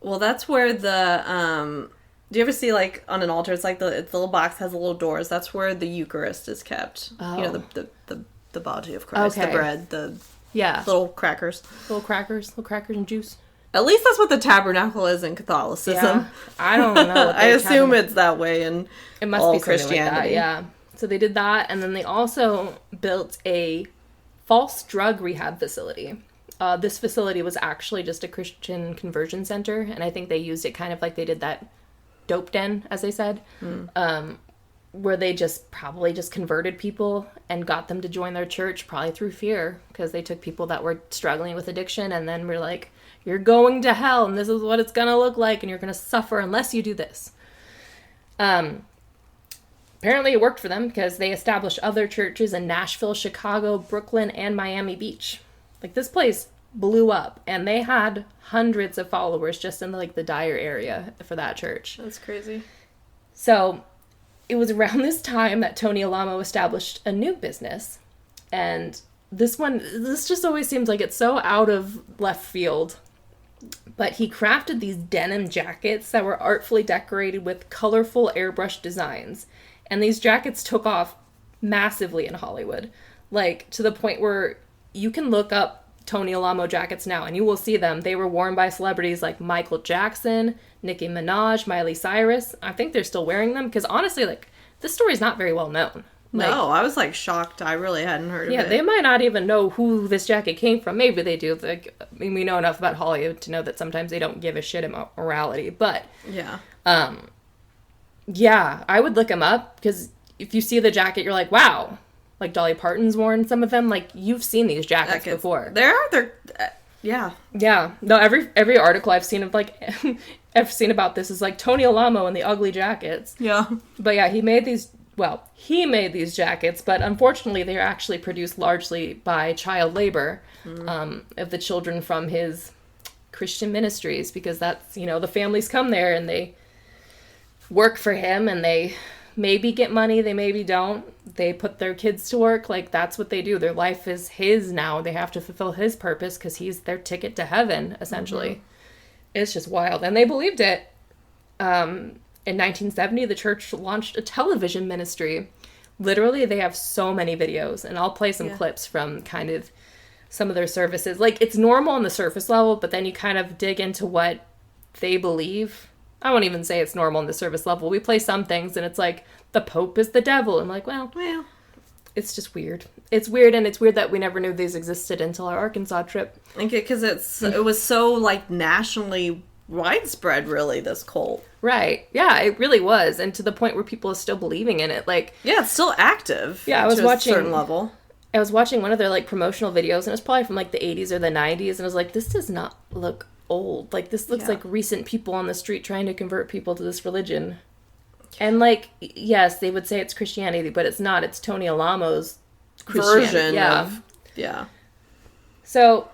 Well, that's where do you ever see, on an altar, it's like the little box has the little doors. That's where the Eucharist is kept. Oh. The body of Christ, Okay. the bread, the Yeah. little crackers. Little crackers and juice. At least that's what the tabernacle is in Catholicism. Yeah. I don't know. What I assume it's that way in It must all be something Christianity. like that, yeah. So they did that, and then they also built a false drug rehab facility. This facility was actually just a Christian conversion center, and I think they used it kind of like they did that dope den, as they said, where they probably just converted people and got them to join their church, probably through fear, because they took people that were struggling with addiction and then were like, you're going to hell, and this is what it's going to look like, and you're going to suffer unless you do this. Apparently it worked for them, because they established other churches in Nashville, Chicago, Brooklyn, and Miami Beach. This place blew up, and they had hundreds of followers just in the Dyer area for that church. That's crazy. So it was around this time that Tony Alamo established a new business, and this just always seems like it's so out of left field. But he crafted these denim jackets that were artfully decorated with colorful airbrush designs. And these jackets took off massively in Hollywood. To the point where you can look up Tony Alamo jackets now and you will see them. They were worn by celebrities like Michael Jackson, Nicki Minaj, Miley Cyrus. I think they're still wearing them, because honestly, this story is not very well known. No, I was shocked. I really hadn't heard of it. Yeah, they might not even know who this jacket came from. Maybe they do. We know enough about Hollywood to know that sometimes they don't give a shit about morality. But yeah, yeah, I would look them up, because if you see the jacket, you're like, wow. Dolly Parton's worn some of them. You've seen these jackets before. They're yeah. Yeah. No, every article I've seen of I've seen about this is Tony Alamo and the ugly jackets. Yeah. But yeah, he made these jackets, but unfortunately they are actually produced largely by child labor of the children from his Christian ministries, because that's, the families come there and they work for him, and they maybe get money, they maybe don't. They put their kids to work. That's what they do. Their life is his now. They have to fulfill his purpose because he's their ticket to heaven, essentially. Mm-hmm. It's just wild. And they believed it. In 1970, the church launched a television ministry. Literally, they have so many videos, and I'll play some clips from kind of some of their services. It's normal on the surface level, but then you kind of dig into what they believe. I won't even say it's normal on the surface level. We play some things, and it's the Pope is the devil. I'm well, it's just weird. It's weird, and it's weird that we never knew these existed until our Arkansas trip. Because it was so, nationally widespread, really, this cult. Right. Yeah, it really was. And to the point where people are still believing in it. Yeah, it's still active. Yeah, I was watching... a certain level. I was watching one of their, promotional videos, and it was probably from, the 80s or the 90s, and I was like, this does not look old. This looks like recent people on the street trying to convert people to this religion. And, yes, they would say it's Christianity, but it's not. It's Tony Alamo's version of... Yeah. So,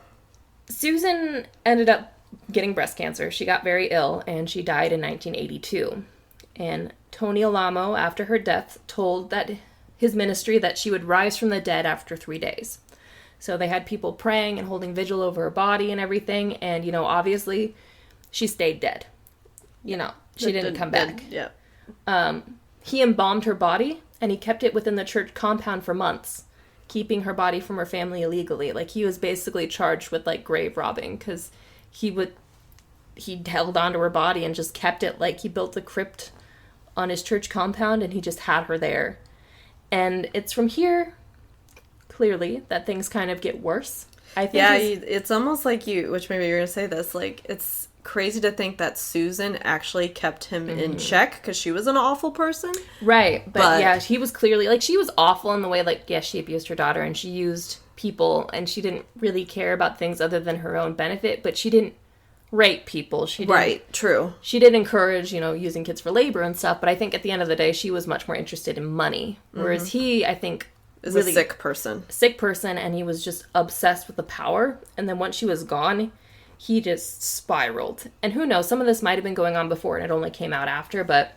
Susan ended up getting breast cancer. She got very ill, and she died in 1982. And Tony Alamo, after her death, told his ministry that she would rise from the dead after 3 days. So they had people praying and holding vigil over her body and everything. And, you know, obviously she stayed dead. You know, she didn't come back. Yeah. He embalmed her body, and he kept it within the church compound for months, keeping her body from her family illegally. Like, he was basically charged with, like, grave robbing, because he held onto her body and just kept it. Like, he built a crypt on his church compound, and he just had her there. And it's from here, clearly, that things kind of get worse. I think. Yeah, it's almost like which maybe you're going to say this, like, it's crazy to think that Susan actually kept him in check, because she was an awful person. Right, but yeah, he was clearly, like, she was awful in the way, like, yes, she abused her daughter, and she used people, and she didn't really care about things other than her own benefit, but she didn't rape people. She didn't, right, true. She did encourage, you know, using kids for labor and stuff, but I think at the end of the day, she was much more interested in money, whereas he, I think, is really a sick person, and he was just obsessed with the power, and then once she was gone, he just spiraled. And who knows, some of this might have been going on before and it only came out after, but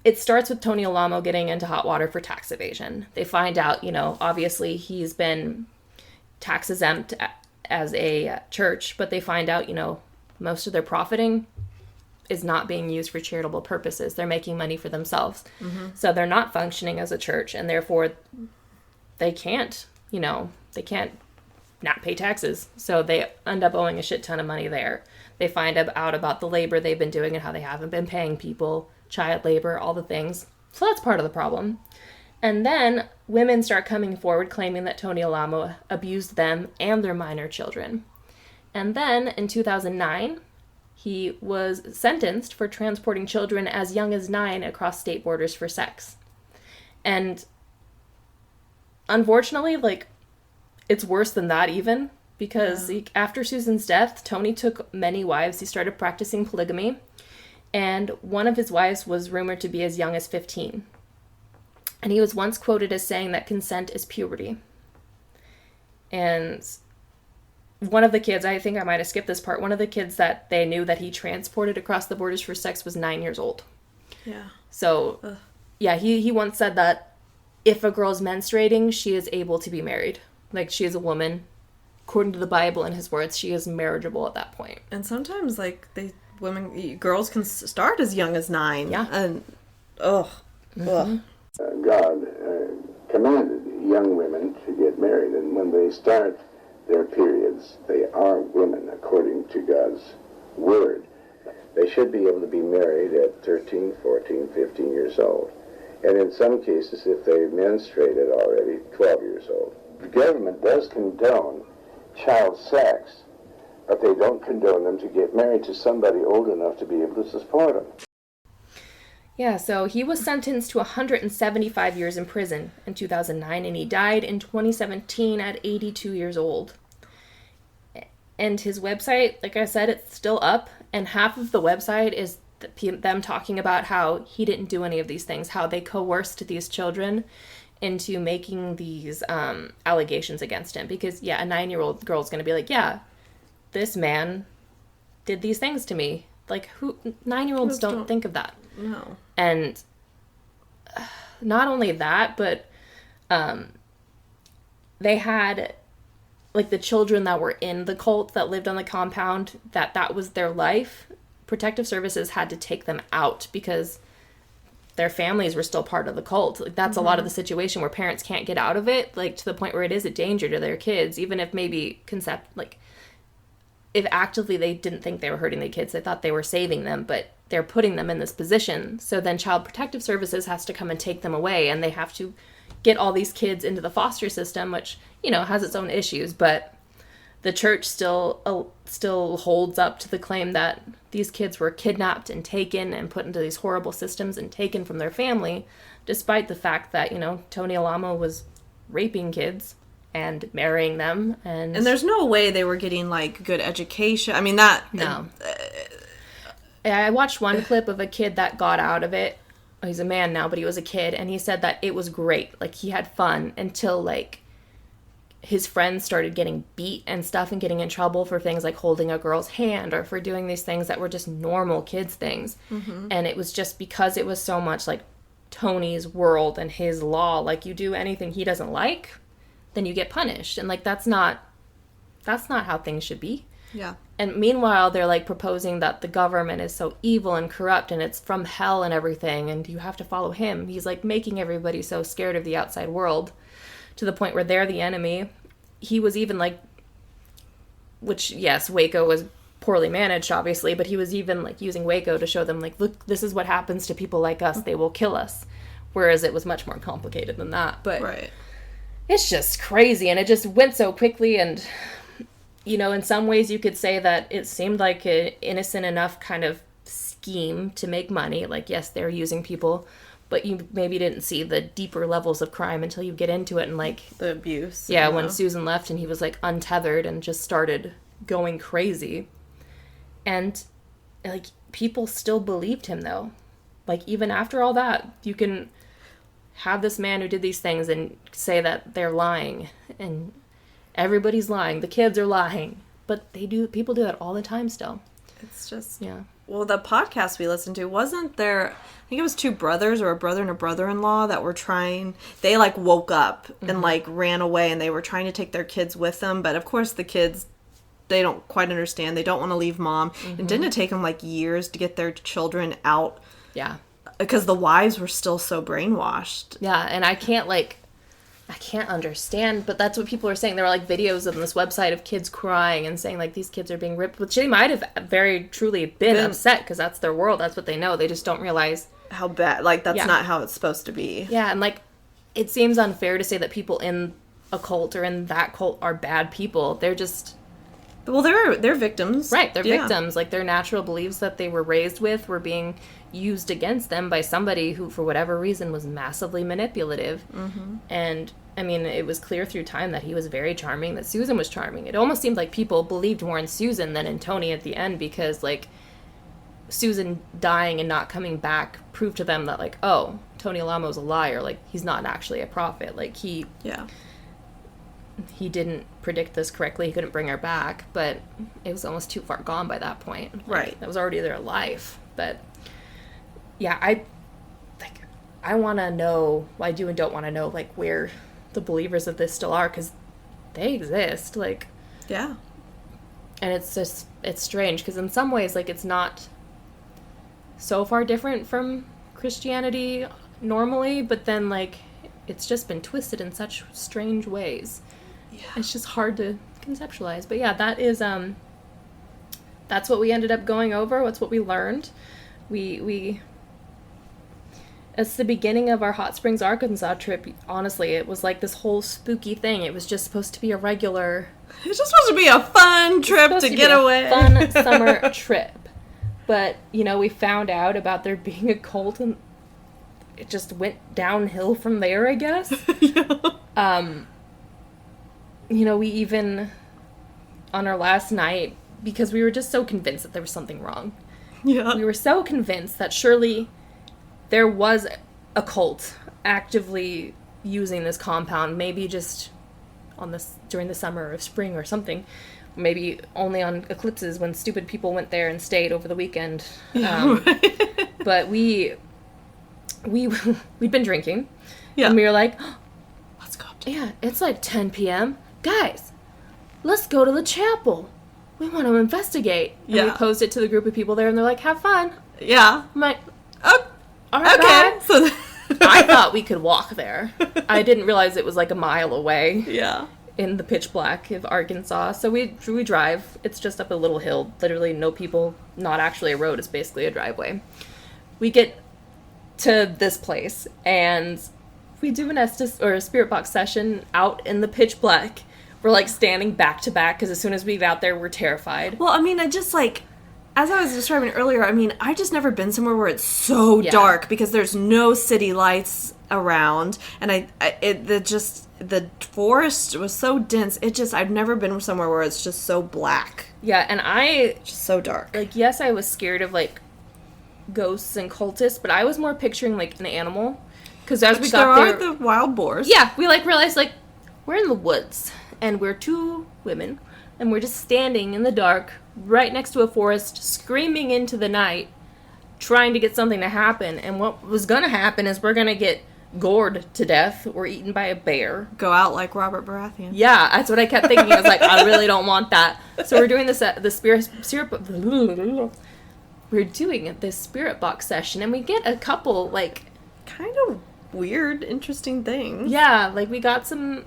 it starts with Tony Alamo getting into hot water for tax evasion. They find out, you know, obviously he's been tax exempt as a church, but they find out, you know, most of their profiting is not being used for charitable purposes. They're making money for themselves. So they're not functioning as a church, and therefore they can't, you know, they can't not pay taxes. So they end up owing a shit ton of money there. They find out about the labor they've been doing and how they haven't been paying people, child labor, all the things. So that's part of the problem. And then women start coming forward claiming that Tony Alamo abused them and their minor children. And then in 2009, he was sentenced for transporting children as young as 9 across state borders for sex. And unfortunately, like, it's worse than that even, because after Susan's death, Tony took many wives. He started practicing polygamy, and one of his wives was rumored to be as young as 15. And he was once quoted as saying that consent is puberty. And one of the kids, I think I might have skipped this part, one of the kids that they knew that he transported across the borders for sex was 9 years old. Yeah. So, yeah, he once said that if a girl's menstruating, she is able to be married. Like, she is a woman. According to the Bible and his words, she is marriageable at that point. And sometimes, like, girls can start as young as 9. Yeah. And, God commanded young women to get married, and when they start their periods, they are women according to God's word. They should be able to be married at 13, 14, 15 years old. And in some cases, if they menstruated already, 12 years old. The government does condone child sex, but they don't condone them to get married to somebody old enough to be able to support them. Yeah, so he was sentenced to 175 years in prison in 2009, and he died in 2017 at 82 years old. And his website, like I said, it's still up, and half of the website is them talking about how he didn't do any of these things, how they coerced these children into making these allegations against him. Because, yeah, a 9-year-old girl's going to be like, yeah, this man did these things to me. Like, 9-year-olds don't think of that. no. And not only that, but they had, like, the children that were in the cult that lived on the compound, that was their life. Protective Services had to take them out because their families were still part of the cult. Like, that's a lot of the situation where parents can't get out of it, like, to the point where it is a danger to their kids, even if maybe if actively they didn't think they were hurting the kids, they thought they were saving them, but they're putting them in this position. So then Child Protective Services has to come and take them away, and they have to get all these kids into the foster system, which, you know, has its own issues, but the church still holds up to the claim that these kids were kidnapped and taken and put into these horrible systems and taken from their family, despite the fact that, you know, Tony Alamo was raping kids and marrying them. And there's no way they were getting, like, good education. I mean, that... No. I watched one clip of a kid that got out of it. He's a man now, but he was a kid, and he said that it was great. Like, he had fun until, like, his friends started getting beat and stuff and getting in trouble for things like holding a girl's hand or for doing these things that were just normal kids things. And it was just because it was so much like Tony's world and his law, like, you do anything he doesn't like, then you get punished. And, like, that's not how things should be. Yeah. And meanwhile, they're, like, proposing that the government is so evil and corrupt and it's from hell and everything, and you have to follow him. He's, like, making everybody so scared of the outside world to the point where they're the enemy. He was even, like, which, yes, Waco was poorly managed, obviously, but he was even, like, using Waco to show them, like, look, this is what happens to people like us. They will kill us. Whereas it was much more complicated than that. But Right. it's just crazy, and it just went so quickly, and, you know, in some ways you could say that it seemed like an innocent enough kind of scheme to make money. Like, yes, they're using people, but you maybe didn't see the deeper levels of crime until you get into it, and, like... The abuse. Yeah, when Susan left and he was, like, untethered and just started going crazy. And, like, people still believed him, though. Like, even after all that, you can have this man who did these things and say that they're lying, and everybody's lying. The kids are lying, but people do that all the time still. It's just... Yeah. Well, the podcast we listened to, wasn't there... I think it was two brothers or a brother and a brother-in-law that were trying... They, like, woke up and, like, ran away, and they were trying to take their kids with them. But, of course, the kids, they don't quite understand. They don't want to leave mom. And didn't it take them, like, years to get their children out? Yeah. Because the wives were still so brainwashed. Yeah, and I can't understand, but that's what people are saying. There are, like, videos on this website of kids crying and saying, like, these kids are being ripped, which they might have very truly been upset, because that's their world, that's what they know. They just don't realize how bad, like, that's not how it's supposed to be. Yeah, and, like, it seems unfair to say that people in a cult or in that cult are bad people. They're just... Well, they're victims. Right, they're victims. Like, their natural beliefs that they were raised with were being used against them by somebody who, for whatever reason, was massively manipulative. Mm-hmm. And, I mean, it was clear through time that he was very charming, that Susan was charming. It almost seemed like people believed more in Susan than in Tony at the end, because, like, Susan dying and not coming back proved to them that, like, oh, Tony Alamo's a liar. Like, he's not actually a prophet. Like, he didn't predict this correctly. He couldn't bring her back, but it was almost too far gone by that point. Like, right. That was already their life. But yeah, I want to know, I do and don't want to know, like, where the believers of this still are, because they exist. Like, yeah. And it's just, it's strange, because in some ways, like, it's not so far different from Christianity normally, but then, like, it's just been twisted in such strange ways. Yeah. It's just hard to conceptualize. But yeah, that is, that's what we ended up going over. That's what we learned. It's the beginning of our Hot Springs, Arkansas trip. Honestly, it was like this whole spooky thing. It was just supposed to be a regular... It's just supposed to be a fun trip to get away. Fun summer trip. But, you know, we found out about there being a cult, and it just went downhill from there, I guess. Yeah. You know, we even, on our last night, because we were just so convinced that there was something wrong. Yeah. We were so convinced that surely there was a cult actively using this compound, maybe just on this during the summer or spring or something. Maybe only on eclipses when stupid people went there and stayed over the weekend. But we'd been drinking. Yeah. And we were like, oh, let's go. Yeah, it's like 10 p.m. Guys, let's go to the chapel. We want to investigate. And we posed it to the group of people there, and they're like, have fun. Yeah. I'm like, oh, all right, okay. So I thought we could walk there. I didn't realize it was like a mile away. Yeah. In the pitch black of Arkansas. So we drive. It's just up a little hill. Literally no people. Not actually a road. It's basically a driveway. We get to this place, and we do an Estes or a spirit box session out in the pitch black. We're like standing back to back, because as soon as we get out there, we're terrified. Well, I mean, I just like, as I was describing earlier, I mean, I've just never been somewhere where it's so dark, because there's no city lights around, and the forest was so dense. I've never been somewhere where it's just so black. Yeah, and just so dark. Like, yes, I was scared of, like, ghosts and cultists, but I was more picturing, like, an animal. Because as we got there... There are the wild boars. Yeah, we, like, realized, like, we're in the woods, and we're two women, and we're just standing in the dark, right next to a forest, screaming into the night, trying to get something to happen. And what was going to happen is we're going to get gored to death or eaten by a bear. Go out like Robert Baratheon. Yeah, that's what I kept thinking. I was like, I really don't want that. So we're doing the spirit box session, and we get a couple, like... Kind of weird, interesting things. Yeah, like, we got some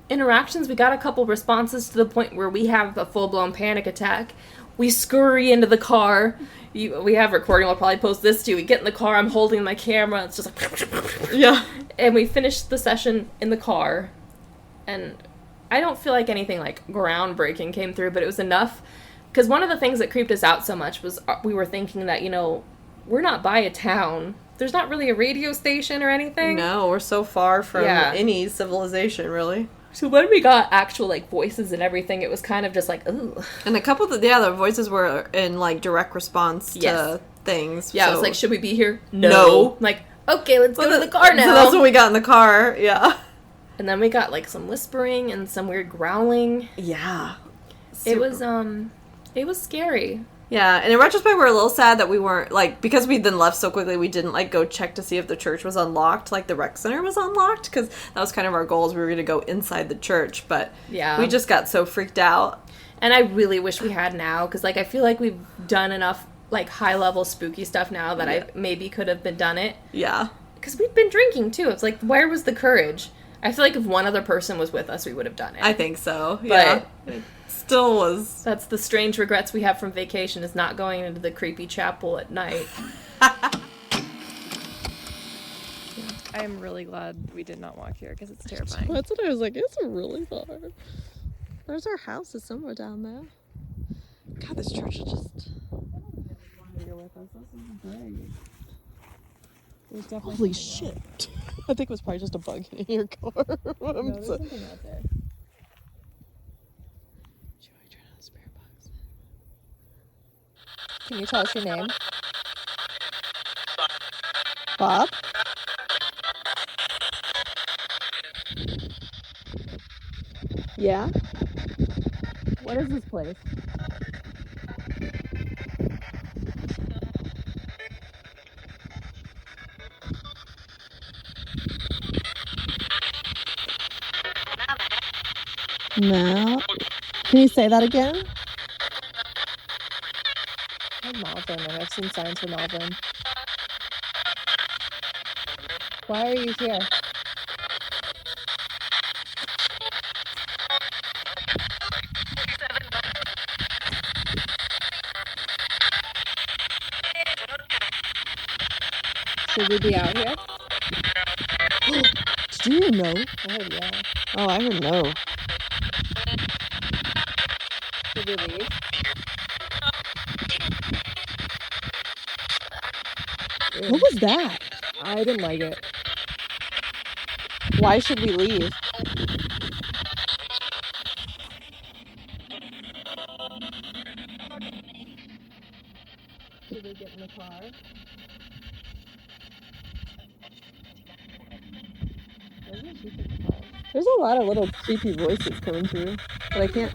interactions. We got a couple responses to the point where we have a full-blown panic attack. We scurry into the car. We have recording. We'll probably post this too. We get in the car. I'm holding my camera. It's just like... Yeah. And we finished the session in the car. And I don't feel like anything, like, groundbreaking came through, but it was enough. Because one of the things that creeped us out so much was we were thinking that, you know, we're not by a town. There's not really a radio station or anything. No, we're so far from any civilization, really. So when we got actual, like, voices and everything, it was kind of just like, ooh. And a couple of the voices were in, like, direct response to things. Yeah, so. I was like, should we be here? No. I'm like, okay, let's go to the car now. So that's when we got in the car, yeah. And then we got, like, some whispering and some weird growling. Yeah. It was scary. Yeah, and in retrospect, we're a little sad that we weren't, like, because we then left so quickly, we didn't, like, go check to see if the church was unlocked, like, the rec center was unlocked, because that was kind of our goals. We were going to go inside the church, but we just got so freaked out. And I really wish we had now, because, like, I feel like we've done enough, like, high-level spooky stuff now that I maybe could have done it. Yeah. Because we've been drinking, too. It's like, where was the courage? I feel like if one other person was with us, we would have done it. I think so, yeah. But it still was... That's the strange regrets we have from vacation, is not going into the creepy chapel at night. I am really glad we did not walk here, because it's terrifying. That's what I was like, it's really far. There's our house is somewhere down there. God, this church is just... Holy shit. I think it was probably just a bug in your car. No, there's something out there. Joey, turn on the spirit box. Can you tell us your name? Bob? Yeah? What is this place? No. Can you say that again? I'm Malvern, and I've seen signs for Malvern. Why are you here? Should we be out here? Do you know? I heard yeah. Oh, I heard no. Should we leave? What was that? I didn't like it. Why should we leave? Should we get in the car? There's a lot of little creepy voices coming through, but I can't.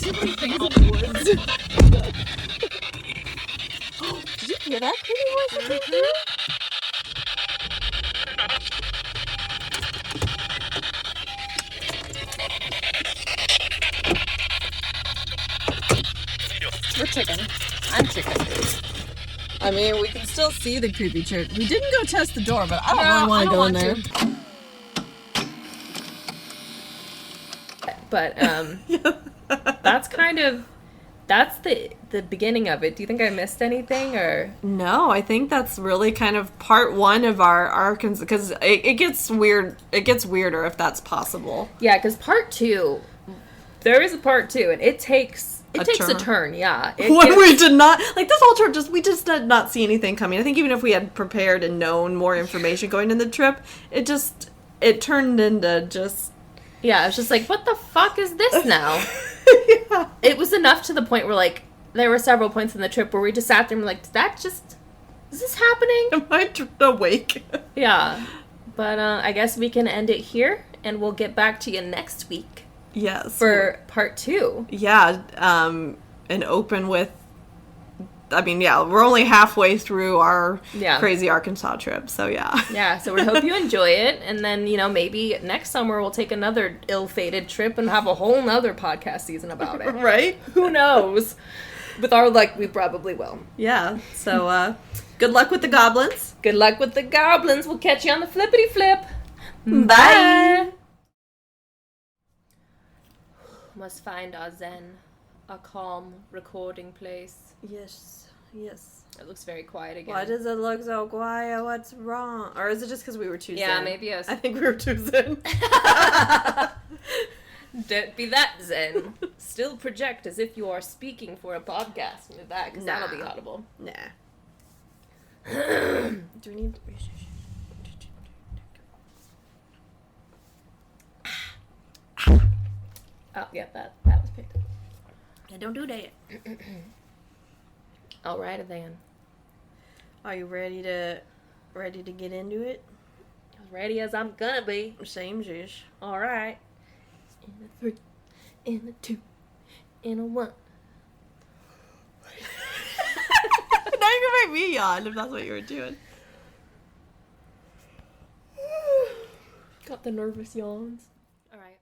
Too many things in the woods. Did you hear that creepy voice that came through? We're chicken. I'm chicken. I mean, we can still see the creepy church. We didn't go test the door, but I don't really want to go in there. But that's the beginning of it. Do you think I missed anything, or no? I think that's really kind of part one of our because it gets weird. It gets weirder if that's possible. Yeah, because part two, there is a part two, and it takes a turn. Yeah, we did not like this whole trip. We just did not see anything coming. I think even if we had prepared and known more information going in the trip, it turned into just. Yeah, I was just like, what the fuck is this now? Yeah. It was enough to the point where, like, there were several points in the trip where we just sat there and were like, is this happening? Am I awake? Yeah. But I guess we can end it here, and we'll get back to you next week. Yes. For part two. Yeah. and open with. I mean, yeah, we're only halfway through our crazy Arkansas trip, so yeah. Yeah, so we hope you enjoy it, and then, you know, maybe next summer we'll take another ill-fated trip and have a whole nother podcast season about it. Right? Who knows? With our luck, we probably will. Yeah, so good luck with the goblins. Good luck with the goblins. We'll catch you on the flippity flip. Bye. Must find our zen, a calm recording place. Yes. It looks very quiet again. Why does it look so quiet? What's wrong? Or is it just because we were too zen? Yeah, maybe I think we were too zen. Don't be that zen. Still project as if you are speaking for a podcast with that, because that'll be audible. Nah. Do we need... Oh, yeah, that was picked up. Yeah, don't do that. Alright then. Are you ready to get into it? As ready as I'm gonna be. Same ish. Alright. In a 3, in a 2, in a 1. Now you're gonna make me yawn if that's what you were doing. Got the nervous yawns. Alright.